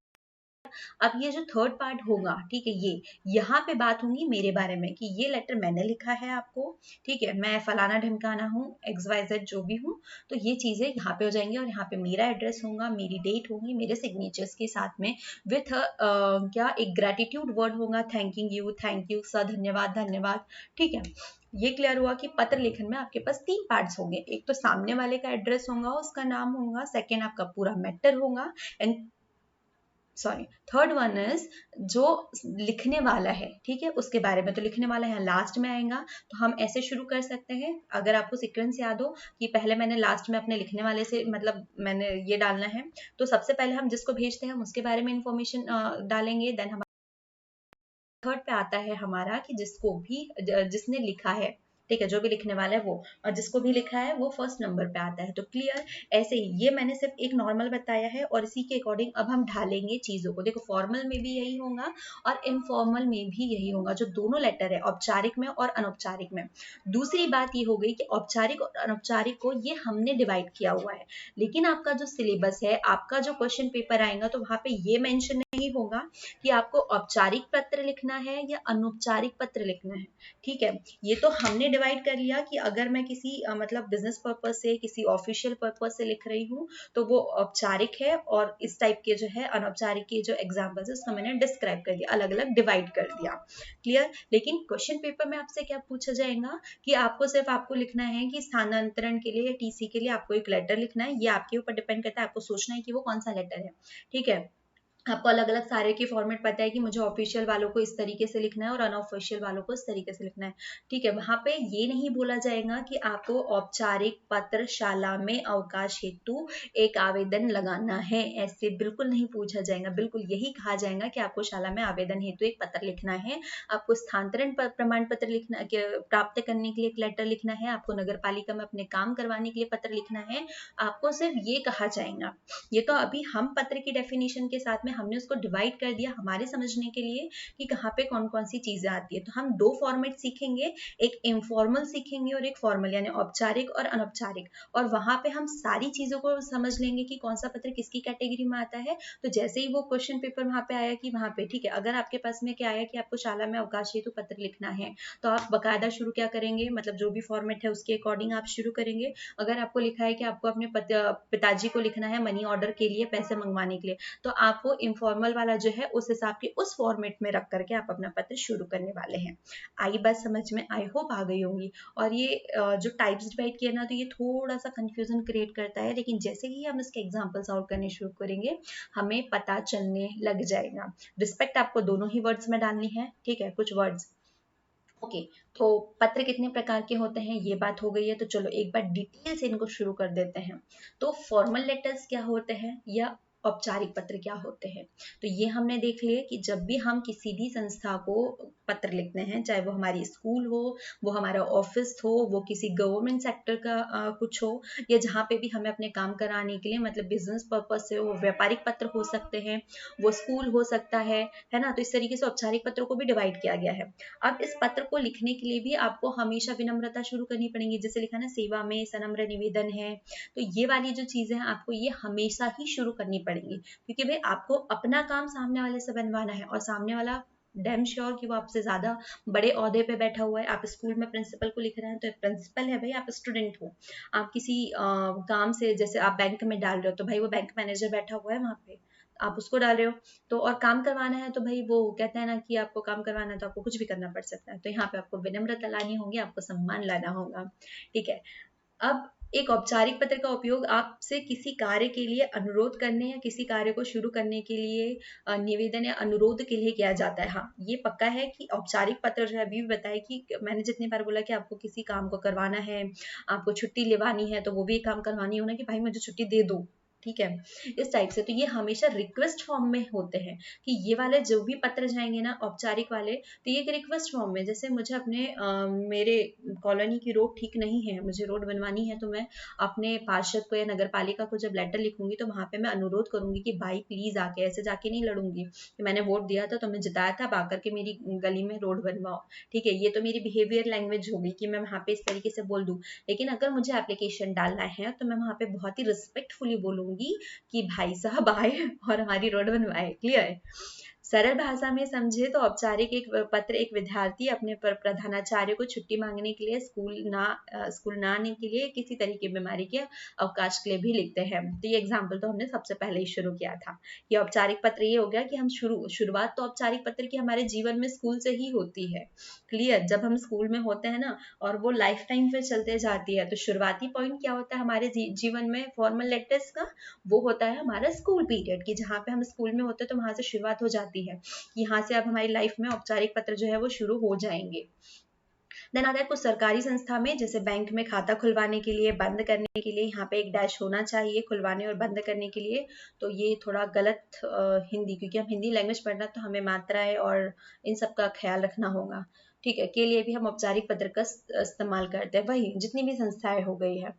अब ये जो थर्ड पार्ट होगा, ठीक है, ये यहाँ पे बात होगी मेरे बारे में कि ये लेटर मैंने लिखा है आपको, ठीक है, मैं फलाना ढमकाना हूँ, XYZ जो भी हूँ, तो ये चीजें यहाँ पे हो जाएंगी, और यहाँ पे मेरा एड्रेस होगा, मेरी डेट होगी, मेरे सिग्नेचर्स के साथ में, विथ क्या एक ग्रेटिट्यूड वर्ड होगा, थैंक यू सर, धन्यवाद धन्यवाद। ठीक है, ये क्लियर हुआ कि पत्र लेखन में आपके पास 3 पार्ट्स होंगे। एक तो सामने वाले का एड्रेस होगा, उसका नाम होगा, सेकेंड आपका पूरा मैटर होगा, and sorry third one is जो लिखने वाला है, ठीक है, उसके बारे में। तो लिखने वाला है लास्ट में आएगा, तो हम ऐसे शुरू कर सकते हैं, अगर आपको सीक्वेंस याद हो कि पहले मैंने लास्ट में अपने लिखने वाले से, मतलब मैंने ये डालना है, तो सबसे पहले हम जिसको भेजते हैं हम उसके बारे में इंफॉर्मेशन डालेंगे, देन हमारा थर्ड पे आता है हमारा कि जिसने लिखा है, ठीक है, जो भी लिखने वाला है वो, और जिसको भी लिखा है वो फर्स्ट नंबर पे आता है। तो क्लियर? ऐसे ही ये मैंने सिर्फ एक नॉर्मल बताया है, और इसी के अकॉर्डिंग अब हम ढालेंगे चीजों को। देखो फॉर्मल में भी यही होगा और इनफॉर्मल में भी यही होगा, जो दोनों लेटर है, औपचारिक में और अनौपचारिक में। दूसरी बात ये हो गई कि औपचारिक और अनौपचारिक को ये हमने डिवाइड किया हुआ है, लेकिन आपका जो सिलेबस है, आपका जो क्वेश्चन पेपर आएगा, तो वहां पे ये मेंशन नहीं होगा कि आपको औपचारिक पत्र लिखना है या अनौपचारिक पत्र लिखना है। ठीक है, ये तो हमने डिवाइड कर लिया कि अगर मैं किसी मतलब बिजनेस पर्पज से, किसी ऑफिशियल पर्पज से लिख रही हूँ तो वो औपचारिक है, और इस टाइप के जो है अनौपचारिक के जो एग्जाम्पल्स है उसको मैंने डिस्क्राइब कर दिया, अलग अलग डिवाइड कर दिया। क्लियर? लेकिन क्वेश्चन पेपर में आपसे क्या पूछा जाएगा कि आपको लिखना है कि स्थानांतरण के लिए या टीसी के लिए आपको एक लेटर लिखना है, ये आपके ऊपर डिपेंड करता है, आपको सोचना है कि वो कौन सा लेटर है। ठीक है, आपको अलग अलग सारे के फॉर्मेट पता है कि मुझे ऑफिशियल वालों को इस तरीके से लिखना है और अनऑफिशियल वालों को इस तरीके से लिखना है। ठीक है, वहां पे ये नहीं बोला जाएगा कि आपको औपचारिक पत्र शाला में अवकाश हेतु एक आवेदन लगाना है, ऐसे बिल्कुल नहीं पूछा जाएगा। बिल्कुल यही कहा जाएगा कि आपको शाला में आवेदन हेतु एक पत्र लिखना है, आपको स्थानांतरण प्रमाण पत्र लिखना प्राप्त करने के लिए एक लेटर लिखना है, आपको नगर पालिका में अपने काम करवाने के लिए पत्र लिखना है, आपको सिर्फ ये कहा जाएगा। ये तो अभी हम पत्र की डेफिनेशन के साथ में में हमने उसको डिवाइड कर दिया हमारे समझने के लिए कि कहाँ पे कौन कौन सी चीजें आती है। तो हम दो फॉर्मेट सीखेंगे, एक इनफॉर्मल सीखेंगे और एक फॉर्मल, यानी औपचारिक और अनौपचारिक। और वहां पे हम सारी चीजों को समझ लेंगे कि कौन सा पत्र किसकी कैटेगरी में आता है। तो जैसे ही वो क्वेश्चन पेपर वहां पे आया कि वहां पे ठीक है, अगर आपके पास में क्या आया कि आपको शाला में अवकाश हेतु पत्र लिखना है, तो आप बकायदा शुरू क्या करेंगे, मतलब जो भी फॉर्मेट है उसके अकॉर्डिंग आप शुरू करेंगे। अगर आपको लिखा है कि आपको अपने पिताजी को लिखना है मनी ऑर्डर के लिए, पैसे मंगवाने के लिए, तो आप वो इनफॉर्मल वाला जो है उस हिसाब के उस फॉर्मेट में रख करके आप अपना पत्र शुरू करने वाले हैं। आई बात समझ में? आई होप आ गई होंगी। और ये जो टाइप्स डिवाइड किया ना, तो ये थोड़ा सा कंफ्यूजन क्रिएट करता है, लेकिन जैसे ही हम इसके एग्जांपल्स आउट करने शुरू करेंगे हमें पता चलने लग जाएगा। रिस्पेक्ट आपको दोनों ही वर्ड्स में डालनी है, ठीक है, कुछ वर्ड्स। ओके, तो पत्र कितने प्रकार के होते हैं ये बात हो गई है, तो चलो एक बार डिटेल से इनको शुरू कर देते हैं। तो फॉर्मल लेटर्स क्या होते हैं या औपचारिक पत्र क्या होते हैं, तो ये हमने देख लिया कि जब भी हम किसी भी संस्था को पत्र लिखते हैं, चाहे वो हमारी स्कूल हो, वो हमारा ऑफिस हो, वो किसी गवर्नमेंट सेक्टर का कुछ हो, या जहाँ पे भी हमें अपने काम कराने के लिए मतलब बिजनेस पर्पज से वो व्यापारिक पत्र हो सकते हैं, वो स्कूल हो सकता है ना। तो इस तरीके से औपचारिक पत्रों को भी डिवाइड किया गया है। अब इस पत्र को लिखने के लिए भी आपको हमेशा विनम्रता शुरू करनी पड़ेगी, जैसे लिखा ना, सेवा में सनम्र निवेदन है। तो ये वाली जो चीजें हैं आपको ये हमेशा ही शुरू करनी पड़ेंगी, क्योंकि भाई आपको अपना काम सामने वाले से बनवाना है, और सामने वाला डैम श्योर कि वो आपसे ज्यादा बड़े ओहदे पे बैठा हुआ है। आप स्कूल में प्रिंसिपल को लिख रहे हैं तो प्रिंसिपल है भाई, आप स्टूडेंट हो। आप किसी काम से, जैसे आप बैंक में डाल रहे हो, तो भाई वो बैंक मैनेजर बैठा हुआ है वहां पे, आप उसको डाल रहे हो। तो और काम करवाना है तो भाई वो कहते हैं ना कि आपको काम करवाना है तो आपको कुछ भी करना पड़ सकता है, तो यहाँ पे आपको विनम्रता लानी होगी, आपको सम्मान लाना होगा, ठीक है। अब एक औपचारिक पत्र का उपयोग आपसे किसी कार्य के लिए अनुरोध करने या किसी कार्य को शुरू करने के लिए निवेदन या अनुरोध के लिए किया जाता है। हाँ, ये पक्का है कि औपचारिक पत्र जो है, अभी भी बताया कि मैंने जितनी बार बोला कि आपको किसी काम को करवाना है, आपको छुट्टी लेवानी है, तो वो भी काम करवानी हो ना कि भाई मुझे छुट्टी दे दो, ठीक है, इस टाइप से। तो ये हमेशा रिक्वेस्ट फॉर्म में होते हैं, कि ये वाले जो भी पत्र जाएंगे ना औपचारिक वाले, तो ये एक रिक्वेस्ट फॉर्म में, जैसे मुझे अपने मेरे कॉलोनी की रोड ठीक नहीं है, मुझे रोड बनवानी है, तो मैं अपने पार्षद को या नगर पालिका को जब लेटर लिखूंगी तो वहां पे मैं अनुरोध करूंगी कि भाई प्लीज आके, ऐसे जाके नहीं लड़ूंगी कि मैंने वोट दिया था, तुम्हें जिताया था, अब आकर के मेरी गली में रोड बनवाओ, ठीक है। ये तो मेरी बिहेवियर लैंग्वेज होगी कि मैं वहां पे इस तरीके से बोल दूं। लेकिन अगर मुझे एप्लीकेशन डालना है तो मैं वहां पे बहुत ही रिस्पेक्टफुली बोलूंगी कि भाई साहब आए और हमारी रोड बनवाए। क्लियर? सरल भाषा में समझे तो औपचारिक एक पत्र एक विद्यार्थी अपने प्रधानाचार्य को छुट्टी मांगने के लिए, स्कूल ना आने के लिए, किसी तरह की बीमारी के अवकाश के लिए भी लिखते हैं। तो ये एग्जाम्पल तो हमने सबसे पहले ही शुरू किया था। ये औपचारिक पत्र ये हो गया कि हम शुरुआत तो औपचारिक पत्र की हमारे जीवन में स्कूल से ही होती है। क्लियर? जब हम स्कूल में होते हैं ना, और वो लाइफ टाइम फिर चलते जाती है, तो शुरुआती पॉइंट क्या होता है हमारे जीवन में फॉर्मल लेटर्स का? वो होता है हमारा स्कूल पीरियड, की जहाँ पे हम स्कूल में होते हैं, तो वहां से शुरुआत हो जाती है। यहाँ से अब हमारी लाइफ में औपचारिक पत्र जो है वो शुरू हो जाएंगे। देन आता है कुछ सरकारी संस्था में, जैसे बैंक में खाता खुलवाने के लिए, बंद करने के लिए, यहाँ पे एक डैश होना चाहिए खुलवाने और बंद करने के लिए। तो ये थोड़ा गलत हिंदी, क्योंकि हम हिंदी लैंग्वेज पढ़ना, तो हमें मात्राएं और इन सब का ख्याल रखना होगा, ठीक है, के लिए भी हम औपचारिक पत्र का इस्तेमाल करते हैं। वही जितनी भी संस्थाएं हो गई है,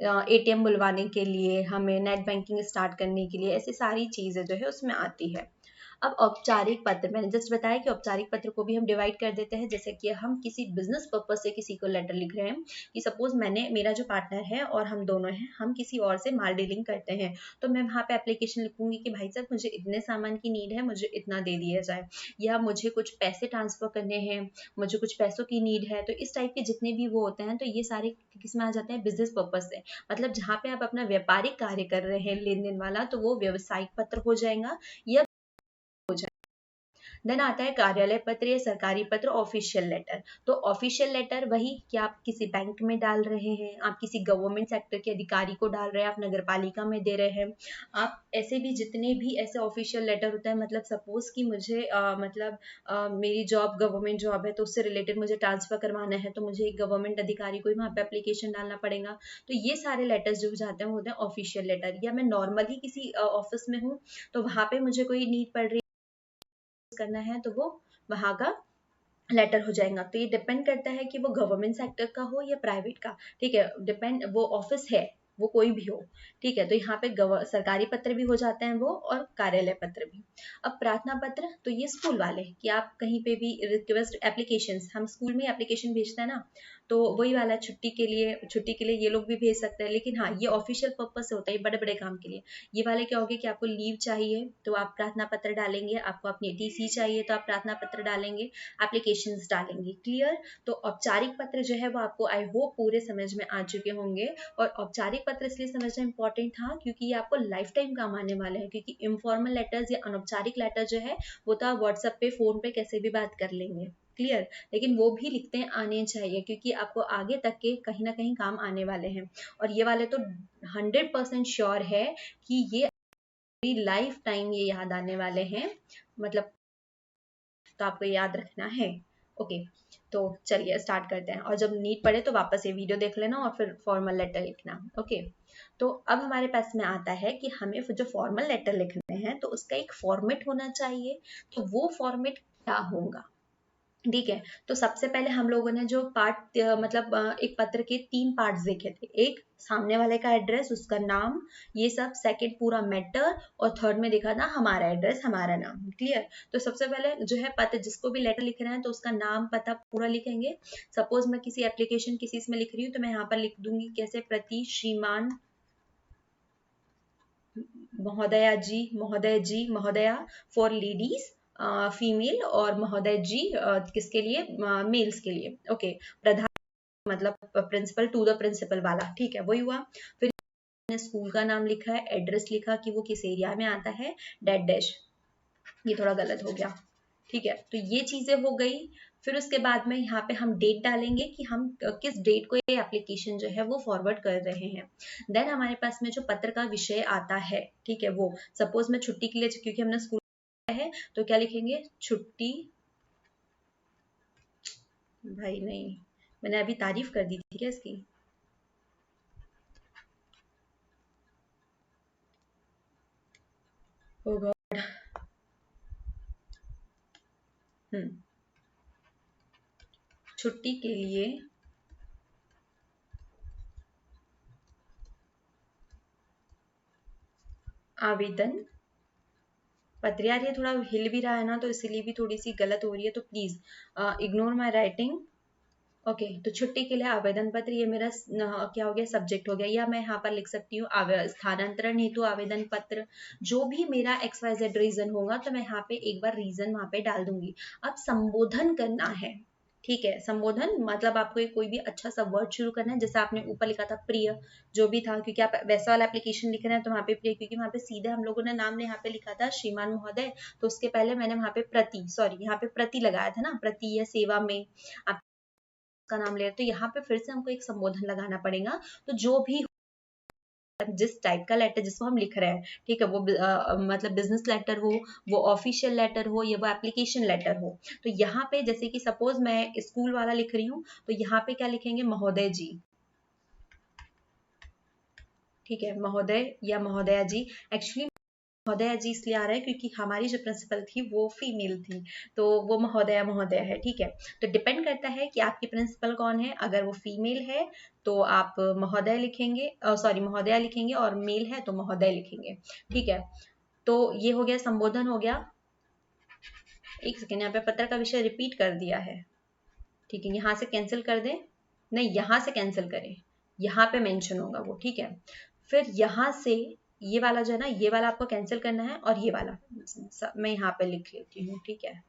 एटीएम बुलवाने के लिए, हमें नेट बैंकिंग स्टार्ट करने के लिए, ऐसी सारी चीजें जो है उसमें आती है। अब औपचारिक पत्र, मैंने जस्ट बताया कि औपचारिक पत्र को भी हम डिवाइड कर देते हैं, जैसे कि हम किसी बिजनेस पर्पज से किसी को लेटर लिख रहे हैं, कि सपोज मेरा जो पार्टनर है और हम दोनों हैं, हम किसी और से माल डीलिंग करते हैं, तो मैं वहां पे एप्लीकेशन लिखूंगी कि भाई साहब मुझे इतने सामान की नीड है, मुझे इतना दे दिया जाए, या मुझे कुछ पैसे ट्रांसफर करने हैं, मुझे कुछ पैसों की नीड है। तो इस टाइप के जितने भी वो होते हैं, तो ये सारे किसमें आ जाते हैं? बिजनेस पर्पज से, मतलब जहाँ पे आप अपना व्यापारिक कार्य कर रहे हैं, लेन देन वाला, तो वो व्यवसायिक पत्र हो जाएगा या हो जाएगा। देन आता है कार्यालय पत्र या सरकारी पत्र, ऑफिशियल लेटर। तो ऑफिशियल लेटर वही कि आप किसी बैंक में डाल रहे हैं, आप किसी गवर्नमेंट सेक्टर के अधिकारी को डाल रहे हैं, आप नगर पालिका में दे रहे हैं, आप ऐसे भी जितने भी ऐसे ऑफिशियल लेटर होता है, मतलब सपोज कि मुझे मेरी जॉब गवर्नमेंट जॉब है, तो उससे रिलेटेड मुझे ट्रांसफर करवाना है, तो मुझे एक गवर्नमेंट अधिकारी को ही वहाँ पे एप्लीकेशन डालना पड़ेगा। तो ये सारे लेटर्स जो हो जाते हैं वो होते हैं ऑफिशियल लेटर। या मैं नॉर्मली किसी ऑफिस में हूँ, तो वहाँ पे मुझे कोई नीड पड़ रही करना है, तो वो वहां का लेटर हो जाएगा। तो ये डिपेंड करता है कि वो गवर्नमेंट सेक्टर का हो या प्राइवेट का, ठीक है, डिपेंड, वो ऑफिस है, वो कोई भी हो, ठीक है। तो यहाँ पे सरकारी पत्र भी हो जाते हैं वो, और कार्यालय पत्र भी। अब प्रार्थना पत्र तो ये स्कूल वाले, कि आप कहीं पे भी रिक्वेस्ट एप्लीकेशन, हम स्कूल में एप्लीकेशन भेजते हैं ना, तो वही वाला छुट्टी के लिए ये लोग भी भेज सकते हैं। लेकिन हाँ, ये ऑफिशियल पर्पज से होता है, बड़े बड़े काम के लिए। ये वाले क्या हो गया कि आपको लीव चाहिए तो आप प्रार्थना पत्र डालेंगे, आपको अपनी टीसी चाहिए तो आप प्रार्थना पत्र डालेंगे, एप्लीकेशन डालेंगे। क्लियर। तो औपचारिक पत्र जो है वो आपको आई होप पूरे समझ में आ चुके होंगे। और औपचारिक पत्र इसलिए समझना इंपॉर्टेंट था क्योंकि ये आपको लाइफ टाइम काम आने वाले हैं। क्योंकि इनफॉर्मल लेटर्स या अनौपचारिक लेटर जो है वो तो आप व्हाट्सएप पे, फोन पे कैसे भी बात कर लेंगे। क्लियर। लेकिन वो भी लिखते हैं आने चाहिए, क्योंकि आपको आगे तक के कहीं ना कहीं काम आने वाले हैं। और ये वाले तो 100% श्योर है कि ये लाइफ टाइम ये याद आने वाले हैं, मतलब, तो आपको याद रखना है। ओके, तो चलिए स्टार्ट करते हैं। और जब नीड पड़े तो वापस ये वीडियो देख लेना और फिर फॉर्मल लेटर लिखना। ओके, तो अब हमारे पास में आता है कि हमें जो फॉर्मल लेटर लिखने हैं तो उसका एक फॉर्मेट होना चाहिए। तो वो फॉर्मेट क्या होगा, ठीक है। तो सबसे पहले हम लोगों ने जो पार्ट, मतलब एक पत्र के 3 पार्ट्स देखे थे। एक सामने वाले का एड्रेस, उसका नाम, ये सब। सेकंड पूरा मैटर, और थर्ड में देखा था हमारा एड्रेस, हमारा नाम। क्लियर। तो सबसे पहले जो है पत्र, जिसको भी लेटर लिख रहे हैं तो उसका नाम पता पूरा लिखेंगे। सपोज मैं किसी एप्लीकेशन किसी इसमें लिख रही हूँ तो मैं यहाँ पर लिख दूंगी कैसे, प्रति श्रीमान महोदय जी महोदया फॉर लेडीज, फीमेल, और महोदय जी किसके लिए, मेल्स के लिए। ओके, प्रधान मतलब प्रिंसिपल, टू द प्रिंसिपल वाला, ठीक है, वही हुआ। फिर मैंने स्कूल का नाम लिखा है, एड्रेस लिखा कि वो किस एरिया में आता है, डैश डैश, ये थोड़ा गलत हो गया, ठीक है। तो ये चीजें हो गई। फिर उसके बाद में यहाँ पे हम डेट डालेंगे कि हम किस डेट को ये एप्लीकेशन जो है वो फॉरवर्ड कर रहे हैं। देन हमारे पास में जो पत्र का विषय आता है, ठीक है, वो सपोज मैं छुट्टी के लिए, क्योंकि हमने स्कूल है तो क्या लिखेंगे, छुट्टी। भाई नहीं, मैंने अभी तारीफ कर दी थी क्या इसकी। ओ गॉड। छुट्टी के लिए आवेदन पत्र। यार ये थोड़ा हिल भी रहा है ना, तो इसीलिए भी थोड़ी सी गलत हो रही है, तो please ignore my writing. Okay, तो छुट्टी के लिए आवेदन पत्र, ये मेरा क्या हो गया, सब्जेक्ट हो गया। या मैं यहाँ पर लिख सकती हूँ स्थानांतरण हेतु आवेदन पत्र। जो भी मेरा XYZ रीजन होगा तो मैं यहाँ पे एक बार रीजन वहां पे डाल दूंगी। अब संबोधन करना है, ठीक है। संबोधन मतलब आपको एक कोई भी अच्छा सा वर्ड शुरू करना है, जैसे आपने ऊपर लिखा था प्रिय, जो भी था, क्योंकि आप वैसा वाला एप्लीकेशन लिख रहे हैं तो वहाँ पे प्रिय, क्योंकि वहाँ पे सीधे हम लोगों ने नाम ने यहाँ पे लिखा था श्रीमान महोदय, तो उसके पहले मैंने वहाँ पे प्रति, सॉरी यहाँ पे प्रति लगाया था ना, प्रति या सेवा में आप का नाम ले रहे, तो यहाँ पे फिर से हमको एक संबोधन लगाना पड़ेगा। तो जो भी जिस टाइप का लेटर जिसको हम लिख रहे हैं, ठीक है, वो मतलब बिजनेस लेटर हो, वो ऑफिशियल लेटर हो, या वो एप्लीकेशन लेटर हो, तो यहाँ पे जैसे कि सपोज मैं स्कूल वाला लिख रही हूँ तो यहाँ पे क्या लिखेंगे, महोदय जी, ठीक है, महोदय या महोदया जी। एक्चुअली महोदया जी इसलिए आ रहा है क्योंकि हमारी जो प्रिंसिपल थी वो फीमेल थी, तो वो महोदया महोदय है, ठीक है। तो डिपेंड करता है कि आपकी प्रिंसिपल कौन है। अगर वो फीमेल है तो आप महोदय लिखेंगे, सॉरी महोदया लिखेंगे, और मेल है तो महोदय लिखेंगे, ठीक है। तो ये हो गया, संबोधन हो गया। एक सेकेंड, यहाँ पे पत्र का विषय रिपीट कर दिया है, ठीक है। यहाँ से कैंसिल कर दें, नहीं यहाँ से कैंसिल करें, यहाँ पे मेंशन होगा वो, ठीक है। फिर यहाँ से ये वाला जो है ना, ये वाला आपको कैंसिल करना है, और ये वाला मैं यहाँ पे लिख लेती हूँ, ठीक है।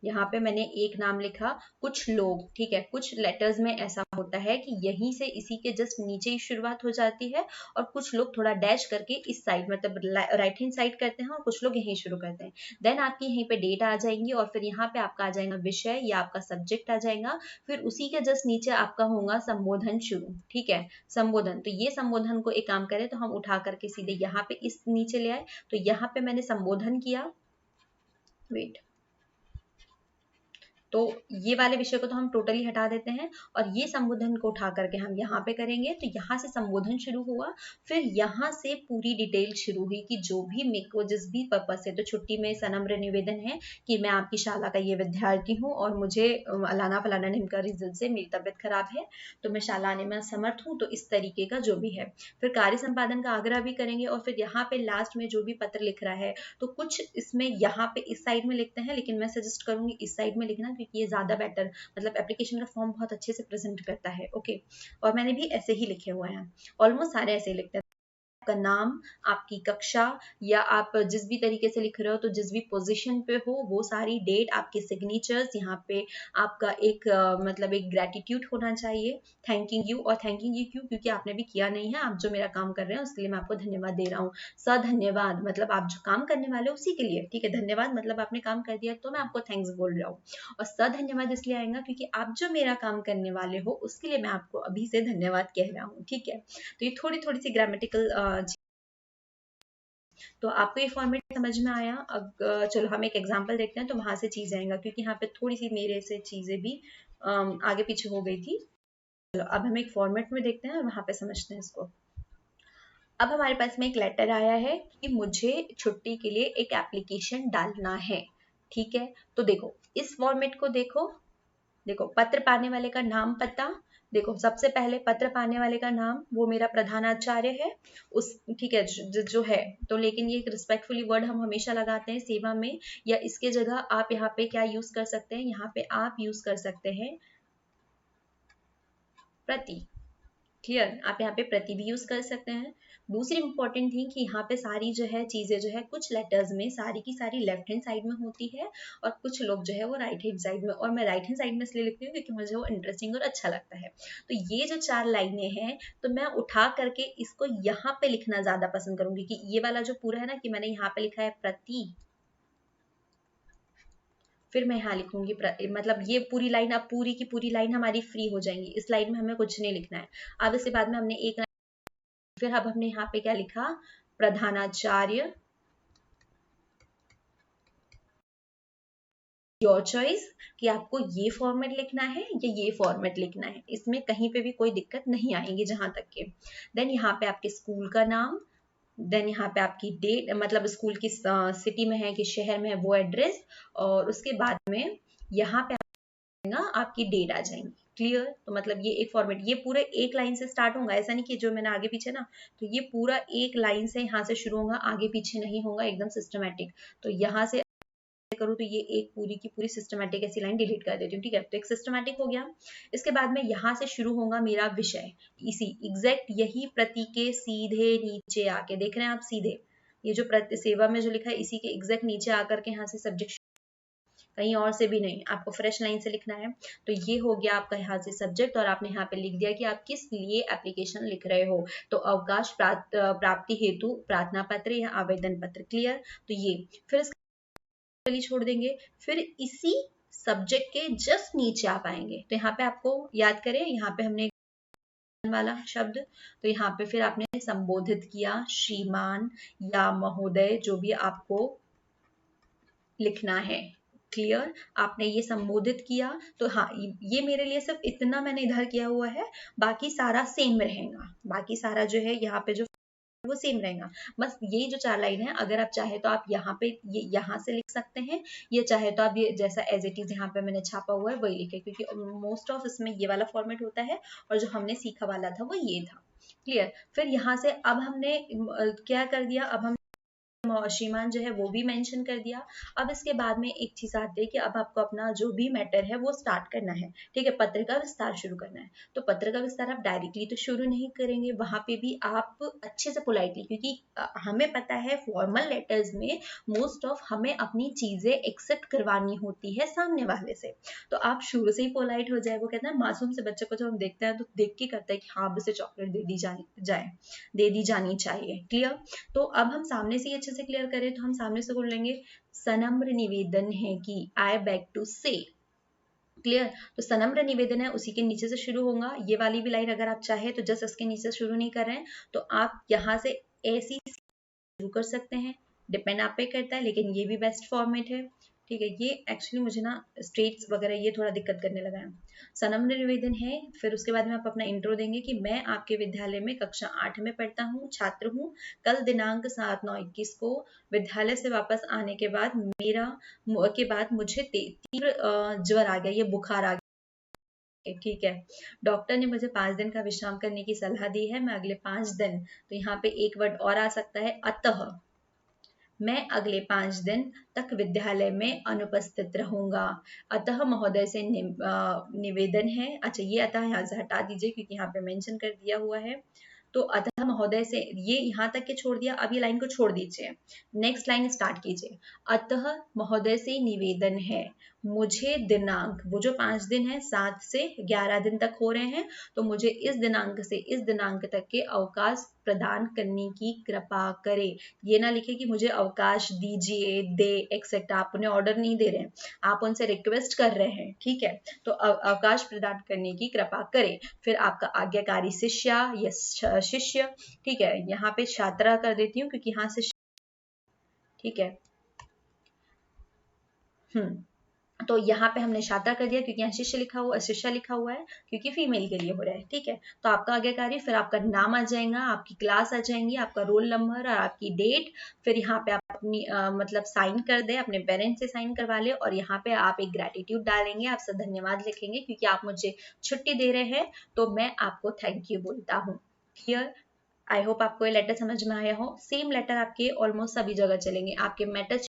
यहाँ पे मैंने एक नाम लिखा, कुछ लोग, ठीक है, कुछ लेटर्स में ऐसा होता है कि यहीं से इसी के जस्ट नीचे ही शुरुआत हो जाती है, और कुछ लोग थोड़ा डैश करके इस साइड मतलब राइट हैंड साइड करते हैं, और कुछ लोग यहीं शुरू करते हैं। देन आपकी यहीं पे डेट आ जाएंगी, और फिर यहाँ पे आपका आ जाएगा विषय या आपका सब्जेक्ट आ जाएगा। फिर उसी के जस्ट नीचे आपका होगा संबोधन शुरू, ठीक है। संबोधन, तो ये संबोधन को एक काम करें तो हम उठा करके सीधे यहाँ पे इस नीचे ले आए, तो यहाँ पे मैंने संबोधन किया, वेट, तो ये वाले विषय को तो हम टोटली हटा देते हैं और ये संबोधन को उठा करके हम यहाँ पे करेंगे। तो यहाँ से संबोधन शुरू हुआ, फिर यहाँ से पूरी डिटेल शुरू हुई कि जो भी मेरे को जिस भी पर्पज से, तो छुट्टी में सनम्र निवेदन है कि मैं आपकी शाला का ये विद्यार्थी हूँ और मुझे अलाना फलाना नेम का रिजल्ट से मेरी तबियत खराब है, तो मैं शाला आने में असमर्थ हूँ, तो इस तरीके का जो भी है। फिर कार्य संपादन का आग्रह भी करेंगे और फिर यहाँ पे लास्ट में जो भी पत्र लिख रहा है तो कुछ इसमें यहाँ पे इस साइड में लिखते हैं, लेकिन मैं सजेस्ट करूंगी इस साइड में लिखना, क्योंकि ये ज्यादा बेटर, मतलब एप्लीकेशन का फॉर्म बहुत अच्छे से प्रेजेंट करता है। ओके, और मैंने भी ऐसे ही लिखे हुए हैं, ऑलमोस्ट सारे ऐसे ही लिखते हैं। आपका नाम, आपकी कक्षा, या आप जिस भी तरीके से लिख रहे हो, तो जिस भी पोजीशन पे हो वो सारी डेट, आपके सिग्नेचर्स, यहाँ पे आपका एक मतलब एक ग्रेटिट्यूड होना चाहिए, थैंकिंग यू। और थैंकिंग यू क्यों? क्योंकि आपने भी किया नहीं है, आप जो मेरा काम कर रहे हैं उसके लिए मैं आपको धन्यवाद दे रहा हूँ। सधन्यवाद मतलब आप जो काम करने वाले हो उसी के लिए, ठीक है। धन्यवाद मतलब आपने काम कर दिया तो मैं आपको थैंक्स बोल रहा हूँ। और सधन्यवाद इसलिए आएगा क्योंकि आप जो मेरा काम करने वाले हो उसके लिए मैं आपको अभी से धन्यवाद कह रहा हूँ, ठीक है। तो ये थोड़ी थोड़ी सी ग्रामेटिकल, तो आपको ये फॉर्मेट समझ में आया। अब चलो हम एक एग्जांपल देखते हैं तो वहां से चीज आएगा, क्योंकि यहाँ पे थोड़ी सी मेरे से चीजें भी आगे पीछे हो गई थी। चलो अब हम एक फॉर्मेट में देखते हैं और वहां पे समझते हैं इसको। अब हमारे पास में एक लेटर आया है कि मुझे छुट्टी के लिए एक एप्लीकेशन डालना है, ठीक है। तो देखो इस फॉर्मेट को देखो, देखो पत्र पाने वाले का नाम पता, देखो सबसे पहले पत्र पाने वाले का नाम वो मेरा प्रधानाचार्य है, उस ठीक है जो है। तो लेकिन ये एक रिस्पेक्टफुली वर्ड हम हमेशा लगाते हैं सेवा में, या इसके जगह आप यहाँ पे क्या यूज कर सकते हैं, यहाँ पे आप यूज कर सकते हैं प्रति। क्लियर, आप यहाँ पे प्रति भी यूज कर सकते हैं। दूसरी इंपॉर्टेंट थिंग कि यहाँ पे सारी जो है चीजें जो है कुछ लेटर्स में सारी की सारी लेफ्ट हैंड साइड में होती है और कुछ लोग जो है वो राइट हैंड साइड में, और मैं राइट हैंड साइड में इसलिए लिखती हूँ क्योंकि मुझे वो इंटरेस्टिंग और अच्छा लगता है। तो ये जो 4 लाइनें हैं तो मैं उठा करके इसको यहाँ पे लिखना ज्यादा पसंद करूंगी, कि ये वाला जो पूरा है ना कि मैंने यहाँ पे लिखा है प्रति, फिर मैं यहाँ लिखूंगी मतलब ये पूरी लाइन, अब पूरी की पूरी लाइन हमारी फ्री हो जाएंगी, इस लाइन में हमें कुछ नहीं लिखना है। अब इसके बाद में हमने एक, फिर अब हमने यहाँ पे क्या लिखा, प्रधानाचार्य, योर चॉइस, कि आपको ये फॉर्मेट लिखना है या ये फॉर्मेट लिखना है, इसमें कहीं पे भी कोई दिक्कत नहीं आएगी जहां तक के। देन यहाँ पे आपके स्कूल का नाम, देन यहाँ पे आपकी डेट, मतलब स्कूल किस सिटी में है किस शहर में है वो एड्रेस, और उसके बाद में यहाँ पे आपकी डेट आ जाएंगी। क्लियर, तो मतलब ये एक फॉर्मेट, ये पूरे एक लाइन से स्टार्ट होगा, ऐसा नहीं कि जो मैंने आगे पीछे ना, तो ये पूरा एक लाइन से यहाँ से शुरू होगा, आगे पीछे नहीं होगा, एकदम सिस्टमेटिक। तो यहाँ से करूँ तो ये एक पूरी की पूरी सिस्टमेटिक ऐसी लाइन डिलीट कर देती हूँ, ठीक है। तो एक सिस्टमेटिक हो गया। इसके बाद में यहाँ से शुरू होगा मेरा विषय, इसी एग्जैक्ट यही प्रति के सीधे नीचे आके, देख रहे हैं आप सीधे, ये जो प्रति सेवा में जो लिखा है इसी के एग्जैक्ट नीचे आकर के यहाँ से सब्जेक्ट, कहीं और से भी नहीं, आपको फ्रेश लाइन से लिखना है। तो ये हो गया आपका यहाँ से सब्जेक्ट, और आपने यहाँ पे लिख दिया कि आप किस लिए एप्लीकेशन लिख रहे हो, तो अवकाश प्राप्ति हेतु प्रार्थना पत्र या आवेदन पत्र। क्लियर, तो ये फिर छोड़ देंगे, फिर इसी सब्जेक्ट के जस्ट नीचे आप आएंगे, तो यहाँ पे आपको याद करें, यहाँ पे हमने वाला शब्द, तो यहाँ पे फिर आपने संबोधित किया श्रीमान या महोदय, जो भी आपको लिखना है। क्लियर, आपने ये संबोधित किया, तो हाँ ये मेरे लिए सिर्फ इतना मैंने इधर किया हुआ है, बाकी सारा सेम रहेगा, बाकी सारा जो है यहाँ पे जो वो सेम रहेगा। बस यही जो 4 लाइन है, अगर आप चाहे तो आप यहाँ पे ये यहाँ से लिख सकते हैं, या चाहे तो आप ये जैसा एज इट इज यहाँ पे मैंने छापा हुआ है वही लिखे, क्योंकि मोस्ट ऑफ इसमें ये वाला फॉर्मेट होता है और जो हमने सीखा वाला था वो ये था। क्लियर, फिर यहाँ से अब हमने क्या कर दिया, अब हम श्रीमान जो है वो भी मेंशन कर दिया। अब इसके बाद में एक चीज आती है कि अब आपको अपना जो भी मैटर है वो स्टार्ट करना है, ठीक है, पत्र का विस्तार शुरू करना है। तो पत्र का विस्तार आप डायरेक्टली तो शुरू नहीं करेंगे, वहां पे भी आप अच्छे से पोलाइटली, क्योंकि हमें पता है फॉर्मल लेटर्स में मोस्ट ऑफ हमें अपनी चीजें एक्सेप्ट करवानी होती है सामने वाले से, तो आप शुरू से ही पोलाइट हो जाए। वो कहते हैं मासूम से बच्चे को जब हम देखते हैं तो देख के करते हैं कि हाँ उसे चॉकलेट दे दी जानी चाहिए। क्लियर, तो अब हम सामने से अच्छे से क्लियर करें तो हम सामने से बोल लेंगे सनम्र निवेदन है कि आई बेग टू से। क्लियर, तो सनम्र निवेदन है उसी के नीचे से शुरू होगा, ये वाली भी लाइन अगर आप चाहे तो जस्ट इसके नीचे से शुरू नहीं कर रहे हैं तो आप यहाँ से ऐसी शुरू कर सकते हैं, डिपेंड आप पे करता है, लेकिन ये भी बेस्ट फॉर्मेट है। ठीक है, ये एक्चुअली मुझे ना स्ट्रेट्स वगैरह ये थोड़ा दिक्कत करने लगा है। सनम निवेदन है, फिर उसके बाद में आप अपना इंट्रो देंगे कि मैं आपके विद्यालय में कक्षा 8 में पढ़ता हूँ, छात्र हूँ। कल दिनांक 7/9/21 को विद्यालय से वापस आने के बाद मुझे तीव्र ज्वर आ गया, ये बुखार आ गया। ठीक है, डॉक्टर ने मुझे 5 दिन का विश्राम करने की सलाह दी है। मैं अगले 5 दिन, तो यहाँ पे एक वर्ड और आ सकता है, अतः मैं अगले 5 दिन तक विद्यालय में अनुपस्थित रहूंगा। अतः महोदय से निवेदन है, अच्छा ये अतः यहाँ से हटा दीजिए क्योंकि यहाँ पे मेंशन कर दिया हुआ है। तो अतः महोदय से, ये यहाँ तक के छोड़ दिया, अब ये लाइन को छोड़ दीजिए, नेक्स्ट लाइन स्टार्ट कीजिए। अतः महोदय से निवेदन है, मुझे दिनांक, वो जो 5 दिन है 7 से 11 दिन तक हो रहे हैं, तो मुझे इस दिनांक से इस दिनांक तक के अवकाश प्रदान करने की कृपा करे। ये ना लिखे कि मुझे अवकाश दीजिए, दे एक्सेट्रा, आप उन्हें ऑर्डर नहीं दे रहे हैं, आप उनसे रिक्वेस्ट कर रहे हैं। ठीक है, तो अवकाश प्रदान करने की कृपा करे। फिर आपका आज्ञाकारी शिष्या या शिष्य, ठीक है, यहाँ पे छात्रा कर देती हूँ क्योंकि यहाँ से, ठीक है, तो यहाँ पे हमने छात्रा कर दिया क्योंकि यहाँ शिष्य लिखा हुआ, शिष्या लिखा हुआ है क्योंकि फीमेल के लिए हो रहा है। ठीक है, तो आपका आज्ञाकारी, फिर आपका नाम आ जाएगा, आपकी क्लास आ जाएंगी, आपका रोल नंबर और आपकी डेट। फिर यहाँ पे आप अपनी मतलब साइन कर दे, अपने पेरेंट्स से साइन करवा ले, और यहाँ पे आप एक ग्रेटिट्यूड डालेंगे, आपसे धन्यवाद लिखेंगे क्योंकि आप मुझे छुट्टी दे रहे हैं, तो मैं आपको थैंक यू बोलता हूँ। क्लियर? आई होप आपको ये लेटर समझ में आया हो। सेम लेटर आपके ऑलमोस्ट सभी जगह चलेंगे, आपके मैटर,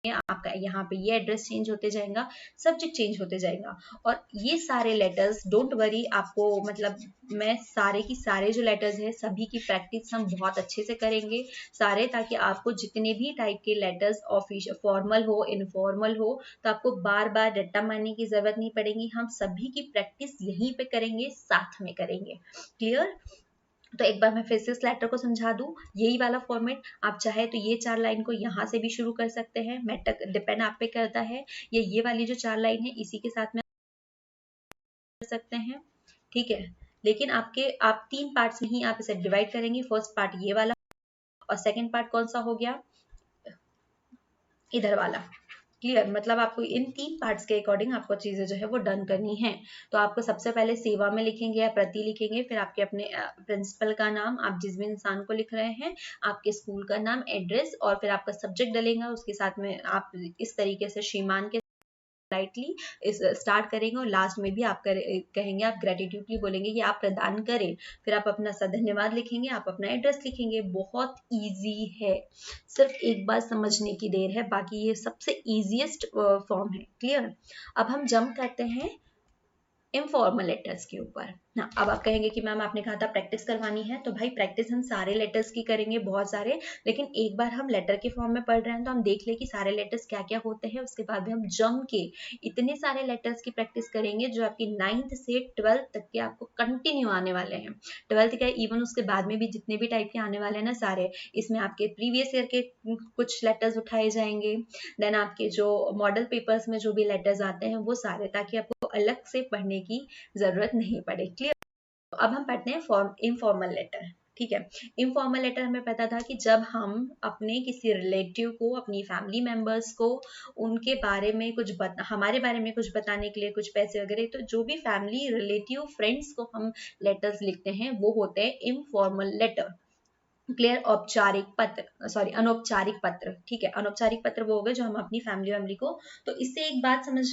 आपका यहाँ पे ये एड्रेस चेंज होते जाएगा, सब्जेक्ट चेंज होते जाएगा। और ये सारे लेटर्स, डोंट वरी, आपको मतलब मैं सारे की सारे जो लेटर्स हैं सभी की प्रैक्टिस हम बहुत अच्छे से करेंगे सारे, ताकि आपको जितने भी टाइप के लेटर्स, ऑफिशियल, फॉर्मल हो, इनफॉर्मल हो, तो आपको बार बार रट्टा मारने की जरूरत नहीं पड़ेगी। हम सभी की प्रैक्टिस यहीं पे करेंगे, साथ में करेंगे। क्लियर? तो एक बार मैं फिर से इस लेटर को समझा दूं, यही वाला फॉर्मेट, आप चाहे तो ये 4 लाइन को यहाँ से भी शुरू कर सकते हैं, मैटर डिपेंड आप पे करता है, ये वाली जो 4 लाइन है इसी के साथ में कर सकते हैं। ठीक है, लेकिन आप 3 पार्ट्स में ही आप इसे डिवाइड करेंगे। फर्स्ट पार्ट ये वाला, और सेकेंड पार्ट कौन सा हो गया, इधर वाला। क्लियर? मतलब आपको इन 3 पार्ट्स के अकॉर्डिंग आपको चीजें जो है वो डन करनी है। तो आपको सबसे पहले सेवा में लिखेंगे या प्रति लिखेंगे, फिर आपके अपने प्रिंसिपल का नाम, आप जिस भी इंसान को लिख रहे हैं, आपके स्कूल का नाम, एड्रेस, और फिर आपका सब्जेक्ट डलेगा। उसके साथ में आप इस तरीके से श्रीमान के लाइटली इस स्टार्ट करेंगे, और लास्ट में भी आप कहेंगे, आप ग्रेटिट्यूडली बोलेंगे कि आप प्रदान करें। फिर आप अपना धन्यवाद लिखेंगे, आप अपना एड्रेस लिखेंगे। बहुत इजी है, सिर्फ एक बार समझने की देर है, बाकी ये सबसे इजीएस्ट फॉर्म है। क्लियर? अब हम जंप करते हैं इनफॉर्मल लेटर्स के ऊपर ना। अब आप कहेंगे कि मैम आपने कहा था प्रैक्टिस करवानी है, तो भाई प्रैक्टिस हम सारे लेटर्स की करेंगे, बहुत सारे, लेकिन एक बार हम लेटर के फॉर्म में पढ़ रहे हैं तो हम देख ले कि सारे लेटर्स क्या क्या होते हैं। उसके बाद में हम जम के इतने सारे लेटर्स की प्रैक्टिस करेंगे जो आपकी 9th से 12th तक के आपको कंटिन्यू आने वाले हैं। 12th क्या, इवन उसके बाद में भी जितने भी टाइप के आने वाले हैं ना सारे, इसमें आपके प्रीवियस ईयर के कुछ लेटर्स उठाए जाएंगे, देन आपके जो मॉडल पेपर्स में जो भी लेटर्स आते हैं वो सारे, ताकि आपको अलग से पढ़ने की जरूरत नहीं पड़े। क्लियर? अब हम पढ़ते हैं इनफॉर्मल लेटर। ठीक है, इनफॉर्मल लेटर हमें पता था कि जब हम अपने किसी रिलेटिव को, अपनी फैमिली मेंबर्स को, उनके बारे में कुछ हमारे बारे में कुछ बताने के लिए, कुछ पैसे वगैरह, तो जो भी फैमिली, रिलेटिव, फ्रेंड्स को हम लेटर्स लिखते हैं वो होते हैं इनफॉर्मल लेटर। क्लियर? औपचारिक पत्र, सॉरी अनौपचारिक पत्र। ठीक है, अनौपचारिक पत्र वो हो गए जो हम अपनी फैमिली को। तो इससे एक बात समझ,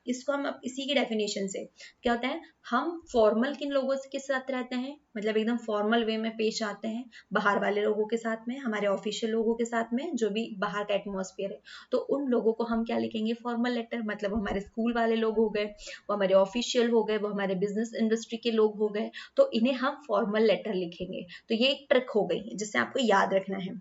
इसको हम इसी की डेफिनेशन से क्या होता है, हम फॉर्मल किन लोगों के साथ रहते हैं, मतलब एकदम फॉर्मल वे में पेश आते हैं बाहर वाले लोगों के साथ में, हमारे ऑफिशियल लोगों के साथ में, जो भी बाहर का एटमॉस्फेयर है, तो उन लोगों को हम क्या लिखेंगे, फॉर्मल लेटर। मतलब हमारे स्कूल वाले लोग हो गए, वो हमारे ऑफिशियल हो गए, वो हमारे बिजनेस इंडस्ट्री के लोग हो गए, तो इन्हें हम फॉर्मल लेटर लिखेंगे। तो ये एक ट्रिक हो गई जिससे आपको याद रखना है।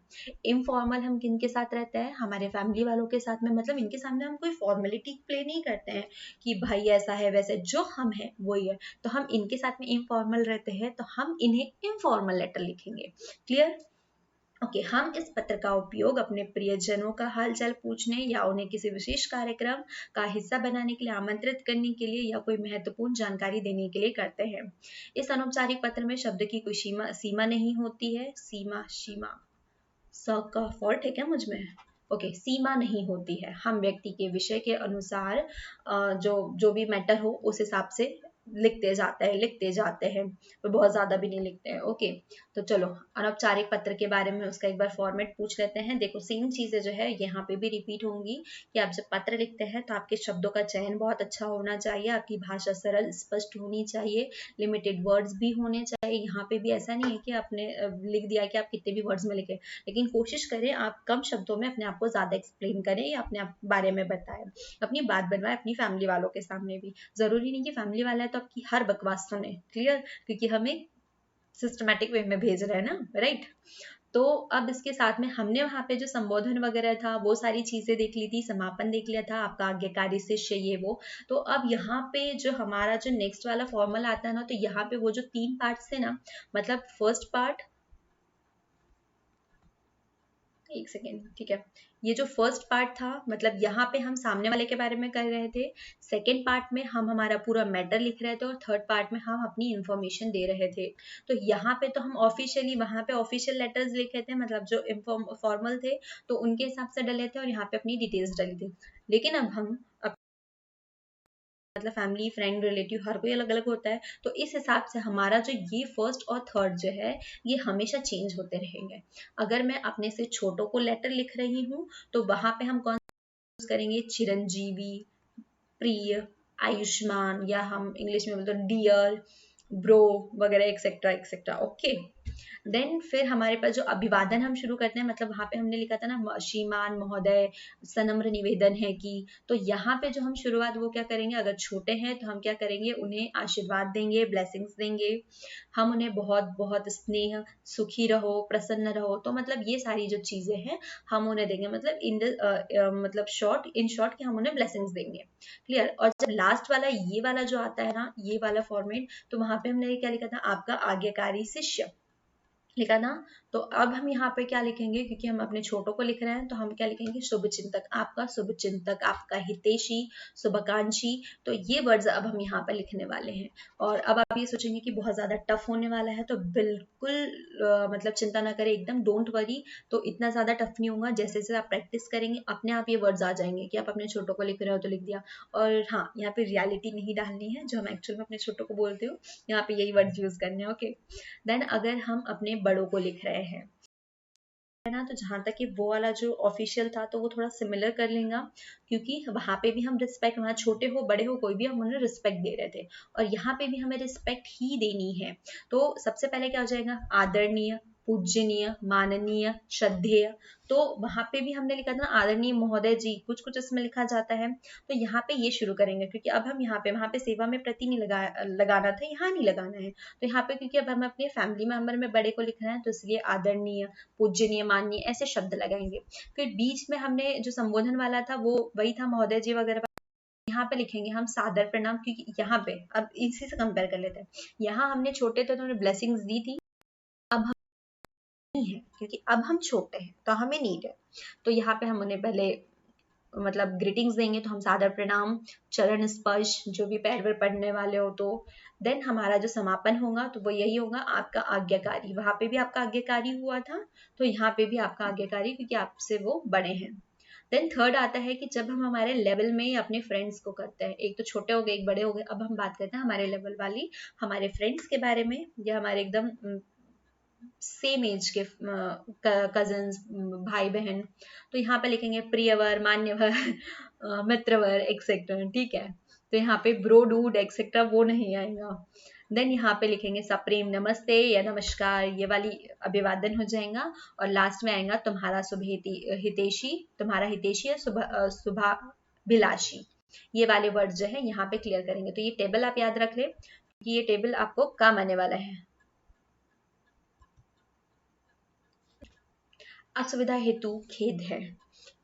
इनफॉर्मल हम किन के साथ रहते हैं, हमारे फैमिली वालों के साथ में, मतलब इनके सामने हम कोई फॉर्मेलिटी प्ले नहीं करते हैं कि भाई ऐसा है वैसे, जो हम हैं वही है, तो हम इनके साथ में इनफॉर्मल रहते हैं, तो हम इन्हें इनफॉर्मल लेटर लिखेंगे। क्लियर? ओके, हम इस पत्र का उपयोग अपने प्रियजनों का हालचाल पूछने या उन्हें किसी विशेष कार्यक्रम का हिस्सा बनाने के लिए आमंत्रित करने के लिए या कोई महत्वपूर्ण जानकारी देने के लिए करते हैं। इस अनौपचारिक पत्र में शब्द की कोई सीमा नहीं होती है। सीमा स का फॉल्ट है क्या मुझ में? ओके, सीमा नहीं होती है, हम व्यक्ति के विषय के अनुसार जो जो भी मैटर हो उस हिसाब से लिखते जाते हैं, तो बहुत ज्यादा भी नहीं लिखते हैं। ओके, तो चलो अनौपचारिक पत्र के बारे में उसका एक बार फॉर्मेट पूछ लेते हैं। देखो सेम चीजें जो है यहाँ पे भी रिपीट होंगी कि आप जब पत्र लिखते हैं तो आपके शब्दों का चयन बहुत अच्छा होना चाहिए, आपकी भाषा सरल स्पष्ट होनी चाहिए, लिमिटेड वर्ड्स भी होने चाहिए। यहाँ पे भी ऐसा नहीं है कि आपने लिख दिया कि आप कितने भी वर्ड्स में लिखे, लेकिन कोशिश करें आप कम शब्दों में अपने आप को ज्यादा एक्सप्लेन करें या अपने आप बारे में बताएं, अपनी बात बनवाएं अपनी फैमिली वालों के सामने भी। जरूरी नहीं कि फैमिली वाला है तो आपकी हर बकवास सुने, क्लियर, क्योंकि हमें सिस्टमैटिक वे में भेज रहे हैं ना, राइट। तो अब इसके साथ में हमने वहां पे जो संबोधन वगैरह था वो सारी चीजें देख ली थी, समापन देख लिया था, आपका आज्ञाकारी शिष्य ये वो। तो अब यहाँ पे जो हमारा जो नेक्स्ट वाला फॉर्मल आता है ना, तो यहाँ पे वो जो 3 पार्ट्स थे ना, मतलब फर्स्ट पार्ट, एक सेकेंड, ठीक है, ये जो फर्स्ट पार्ट था मतलब यहाँ पे हम सामने वाले के बारे में कर रहे थे, सेकेंड पार्ट में हम हमारा पूरा मैटर लिख रहे थे, और थर्ड पार्ट में हम अपनी इंफॉर्मेशन दे रहे थे। तो यहाँ पे तो हम ऑफिशियली वहां पे ऑफिशियल लेटर्स लिखे थे, मतलब जो फॉर्मल थे तो उनके हिसाब से डले थे, और यहाँ पे अपनी डिटेल्स डली थी। लेकिन अब हम मतलब फैमिली फ्रेंड रिलेटिव हर कोई अलग अलग होता है, तो इस हिसाब से हमारा जो ये फर्स्ट और थर्ड जो है ये हमेशा चेंज होते रहेंगे। अगर मैं अपने से छोटों को लेटर लिख रही हूँ तो वहां पे हम कौन यूज करेंगे, चिरंजीवी, प्रिय, आयुष्मान, या हम इंग्लिश में बोलते हैं डियर, ब्रो वगैरह एक्सेट्रा एक्सेट्रा। ओके, देन फिर हमारे पास जो अभिवादन हम शुरू करते हैं, मतलब वहां पे हमने लिखा था ना श्रीमान महोदय, सनम्र निवेदन है कि, तो यहाँ पे जो हम शुरुआत वो क्या करेंगे, अगर छोटे हैं तो हम क्या करेंगे, उन्हें आशीर्वाद देंगे, ब्लेसिंग्स देंगे, हम उन्हें बहुत बहुत स्नेह, सुखी रहो, प्रसन्न रहो, तो मतलब ये सारी जो चीजें हैं हम उन्हें देंगे, मतलब इन मतलब इन शॉर्ट कि हम उन्हें ब्लेसिंग्स देंगे, क्लियर। और जब लास्ट वाला ये वाला जो आता है ना, ये वाला फॉर्मेट, तो वहां पे हमने क्या लिखा था, आपका आज्ञाकारी शिष्य लिखा ना। तो अब हम यहाँ पे क्या लिखेंगे, क्योंकि हम अपने छोटों को लिख रहे हैं तो हम क्या लिखेंगे, शुभ चिंतक, आपका शुभ चिंतक, आपका हितैषी, शुभाकांक्षी। तो ये वर्ड्स अब हम यहाँ पर लिखने वाले हैं। और अब आप ये सोचेंगे कि बहुत ज्यादा टफ होने वाला है, तो बिल्कुल मतलब चिंता ना करें, एकदम डोंट वरी। तो इतना ज्यादा टफ नहीं होगा, जैसे जैसे आप प्रैक्टिस करेंगे अपने आप ये वर्ड्स आ जाएंगे कि आप अपने छोटों को लिख रहे हो तो लिख दिया। और हाँ, यहाँ पे रियलिटी नहीं डालनी है जो हम एक्चुअल में अपने छोटों को बोलते हो, यहाँ पे यही वर्ड्स यूज करने हैं। ओके, देन अगर हम अपने बड़ों को लिख रहे हैं है ना, तो जहां तक कि वो वाला जो ऑफिशियल था तो वो थोड़ा सिमिलर कर लेगा, क्योंकि वहां पे भी हम रिस्पेक्ट, वहां छोटे हो बड़े हो कोई भी, हम उन्हें रिस्पेक्ट दे रहे थे, और यहाँ पे भी हमें रिस्पेक्ट ही देनी है। तो सबसे पहले क्या हो जाएगा, आदरणीय, पूजनीय, माननीय, श्रद्धेय। तो वहां पे भी हमने लिखा था ना आदरणीय महोदय जी, कुछ कुछ इसमें लिखा जाता है। तो यहाँ पे ये शुरू करेंगे, क्योंकि अब हम यहाँ पे, वहां पे सेवा में प्रति नहीं लगाना था, यहाँ नहीं लगाना है। तो यहाँ पे क्योंकि अब हम अपने फैमिली मेंबर में बड़े को लिख रहे हैं, तो इसलिए आदरणीय, पूजनीय, माननीय ऐसे शब्द लगाएंगे। फिर बीच में हमने जो संबोधन वाला था वो वही था, महोदय जी वगैरह। यहाँ पे लिखेंगे हम सादर प्रणाम, क्योंकि यहाँ पे अब इसी से कंपेयर कर लेते हैं, यहाँ हमने छोटे थे तो उन्होंने ब्लेसिंग्स दी थी, अब हम नहीं है क्योंकि अब हम छोटे हैं तो हमें नीड है। तो यहाँ पे हम उन्हें पहले मतलब ग्रीटिंग्स देंगे, तो हम सादर प्रणाम, चरण स्पर्श, जो भी पैर पर पड़ने वाले हो तो। देन हमारा जो समापन होगा तो वो यही होगा, आपका आज्ञाकारी, वहां पे भी आपका आज्ञाकारी हुआ था, तो यहाँ पे भी आपका आज्ञाकारी, क्योंकि आपसे वो बड़े हैं। देन थर्ड आता है कि जब हम हमारे लेवल में अपने फ्रेंड्स को करते हैं, एक तो छोटे हो गए एक बड़े हो गए, अब हम बात करते हैं हमारे लेवल वाली हमारे फ्रेंड्स के बारे में, या हमारे एकदम सेम एज के कजन्स, भाई बहन। तो यहाँ पे लिखेंगे प्रियवर, मान्यवर, मित्रवर एक्सेट्रा, ठीक है। तो यहाँ पे ब्रो, डूड एक्सेट्रा वो नहीं आएगा। देन यहाँ पे लिखेंगे सप्रेम नमस्ते या नमस्कार, ये वाली अभिवादन हो जाएगा। और लास्ट में आएगा तुम्हारा हितैषी, तुम्हारा हितैषी है शुभाभिलाषी, ये वाले वर्ड जो है यहाँ पे क्लियर करेंगे। तो ये टेबल आप याद रख ले, कि ये टेबल आपको काम आने वाला है। असुविधा हेतु खेद है,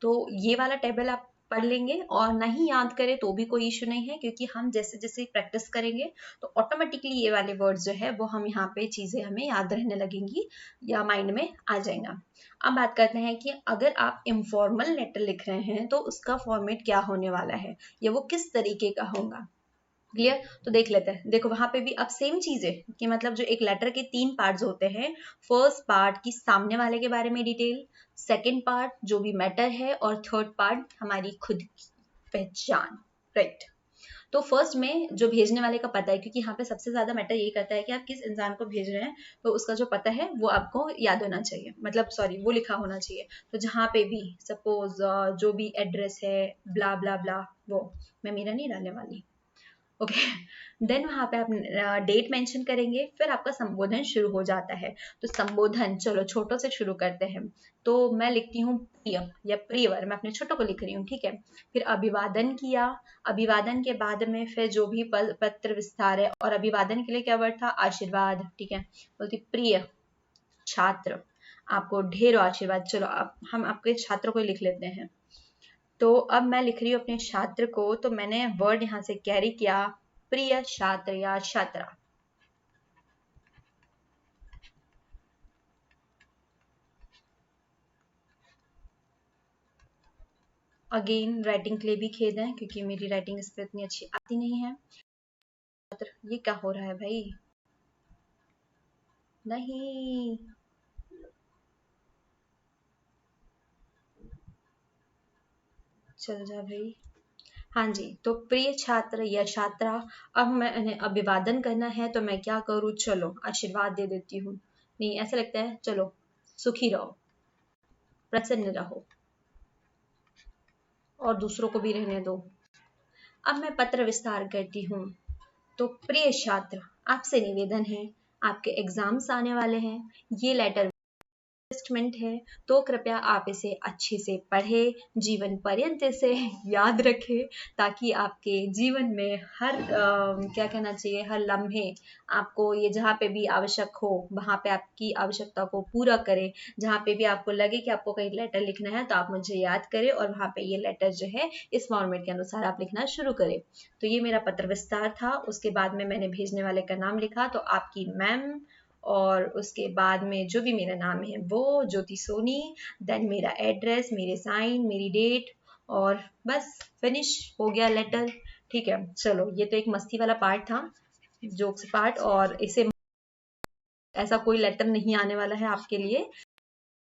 तो ये वाला टेबल आप पढ़ लेंगे, और नहीं याद करें तो भी कोई इशू नहीं है, क्योंकि हम जैसे जैसे प्रैक्टिस करेंगे तो ऑटोमेटिकली ये वाले वर्ड्स जो है वो हम यहाँ पे चीजें हमें याद रहने लगेंगी या माइंड में आ जाएगा। अब बात करते हैं कि अगर आप इनफॉर्मल लेटर लिख रहे हैं तो उसका फॉर्मेट क्या होने वाला है या वो किस तरीके का होगा। क्लियर? तो देख लेते हैं। देखो वहां पे भी अब सेम चीज है कि मतलब जो एक लेटर के 3 पार्ट्स होते हैं, फर्स्ट पार्ट की सामने वाले के बारे में डिटेल, सेकंड पार्ट जो भी मैटर है, और थर्ड पार्ट हमारी खुद की पहचान, राइट? तो फर्स्ट में जो भेजने वाले का पता है, क्योंकि यहाँ पे सबसे ज्यादा मैटर यही करता है कि आप किस इंसान को भेज रहे हैं, तो उसका जो पता है वो आपको याद होना चाहिए, मतलब सॉरी वो लिखा होना चाहिए। तो जहाँ पे भी सपोज जो भी एड्रेस है ब्ला ब्ला ब्ला, वो मैं मेरा नहीं डालने वाली, ओके। देन वहां पे आप डेट मेंशन करेंगे, फिर आपका संबोधन शुरू हो जाता है। तो संबोधन चलो छोटों से शुरू करते हैं। तो मैं लिखती हूँ प्रिय या प्रियवर, मैं अपने छोटों को लिख रही हूँ, ठीक है। फिर अभिवादन किया, अभिवादन के बाद में फिर जो भी पत्र विस्तार है, और अभिवादन के लिए क्या वर्ड था, आशीर्वाद, ठीक है। बोलती प्रिय छात्र, आपको ढेरों आशीर्वाद। चलो अब हम आपके छात्र को लिख लेते हैं। तो अब मैं लिख रही हूँ अपने छात्र को, तो मैंने वर्ड यहाँ से कैरी किया, प्रिय छात्र या छात्रा। अगेन राइटिंग के लिए भी खेद है, क्योंकि मेरी राइटिंग इस पर इतनी अच्छी आती नहीं है। छात्र, ये क्या हो रहा है भाई? नहीं, चल जा भाई। हाँ जी, तो प्रिय छात्र या छात्रा। अब मैंने अभिवादन करना है, तो मैं क्या करूँ, चलो आशीर्वाद दे देती हूँ। नहीं, ऐसा लगता है, चलो सुखी रहो, प्रसन्न रहो, और दूसरों को भी रहने दो। अब मैं पत्र विस्तार करती हूँ। तो प्रिय छात्र, आपसे निवेदन है, आपके एग्जाम्स आने वाले हैं, ये लेटर इन्वेस्टमेंट है, तो कृपया आप इसे अच्छे से पढ़ें, जीवन पर्यंत इसे याद रखें, ताकि आपके जीवन में हर क्या कहना चाहिए, हर लम्हे आपको ये जहाँ पे भी आवश्यक हो वहाँ पे आपकी आवश्यकता को पूरा करें। जहाँ पे भी आपको लगे कि आपको कहीं लेटर लिखना है, तो आप मुझे याद करें, और वहाँ पे ये लेटर जो है इस फॉर्मेट के अनुसार आप लिखना शुरू करें। तो ये मेरा पत्र विस्तार था। उसके बाद में मैंने भेजने वाले का नाम लिखा, तो आपकी मैम, और उसके बाद में जो भी मेरा नाम है वो ज्योति सोनी, देन मेरा एड्रेस, मेरे साइन, मेरी डेट, और बस फिनिश हो गया लेटर। ठीक है, चलो ये तो एक मस्ती वाला पार्ट था, जोक्स पार्ट, और इसे ऐसा कोई लेटर नहीं आने वाला है आपके लिए।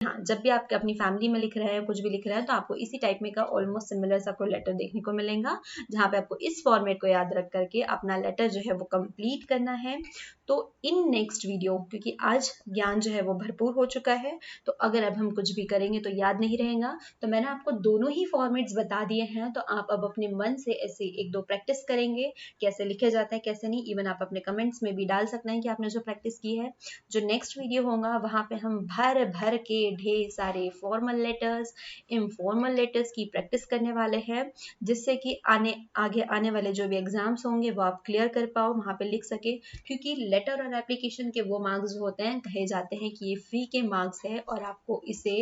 हाँ, जब भी आप अपनी फैमिली में लिख रहे हैं, कुछ भी लिख रहे हैं, तो आपको इसी टाइप में का ऑलमोस्ट सिमिलर सा कोई लेटर देखने को मिलेगा, जहाँ पे आपको इस फॉर्मेट को याद रख करके अपना लेटर जो है वो कंप्लीट करना है। तो इन नेक्स्ट वीडियो, क्योंकि आज ज्ञान जो है वो भरपूर हो चुका है, तो अगर अब हम कुछ भी करेंगे तो याद नहीं रहेगा, तो मैंने आपको दोनों ही फॉर्मेट्स बता दिए हैं। तो आप अब अपने मन से ऐसे एक दो प्रैक्टिस करेंगे, कैसे लिखे जाता है कैसे नहीं। इवन आप अपने कमेंट्स में भी डाल सकते हैं कि आपने जो प्रैक्टिस की है। जो नेक्स्ट वीडियो होगा वहाँ पे हम भर भर के ढेर सारे फॉर्मल लेटर्स, इनफॉर्मल लेटर्स की प्रैक्टिस करने वाले हैं, जिससे कि आगे आने वाले जो भी एग्जाम्स होंगे वो आप क्लियर कर पाओ, वहाँ पे लिख सके। क्योंकि लेटर और एप्लीकेशन के वो मार्क्स होते हैं, कहे जाते हैं कि ये फ्री के मार्क्स है, और आपको इसे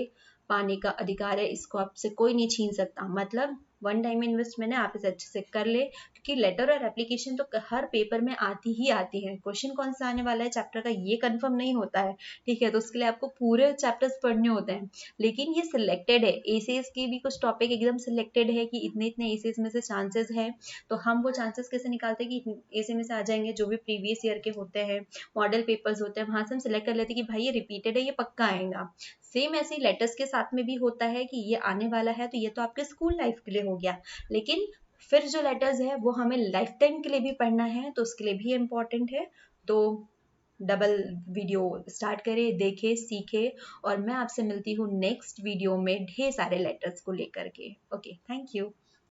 पाने का अधिकार है, इसको आपसे कोई नहीं छीन सकता। मतलब वन टाइम इन्वेस्टमेंट है, आप इसे अच्छे से कर ले, क्योंकि लेटर और एप्लीकेशन तो हर पेपर में आती ही आती है। क्वेश्चन कौन सा आने वाला है चैप्टर का ये कंफर्म नहीं होता है, ठीक है, तो उसके लिए आपको पूरे चैप्टर्स पढ़ने होते हैं। लेकिन ये सिलेक्टेड है, एसेस की भी कुछ टॉपिक एकदम सिलेक्टेड है कि इतने इतने एसेस में से चांसेस है। तो हम वो चांसेस कैसे निकालते हैं कि एसे में से आ जाएंगे, जो भी प्रीवियस ईयर के होते हैं, मॉडल पेपर्स होते हैं, वहां से हम सिलेक्ट कर लेते हैं कि भाई ये रिपीटेड है, ये पक्का आएगा। सेम ऐसे ही लेटर्स के साथ में भी होता है कि ये आने वाला है, तो ये तो आपके स्कूल लाइफ के लिए हो गया। लेकिन फिर जो लेटर्स है वो हमें लाइफ टाइम के लिए भी पढ़ना है, तो उसके लिए भी इम्पोर्टेंट है। तो डबल वीडियो स्टार्ट करे, देखे, सीखे, और मैं आपसे मिलती हूँ नेक्स्ट वीडियो में ढेर सारे लेटर्स को लेकर के। Okay, thank you.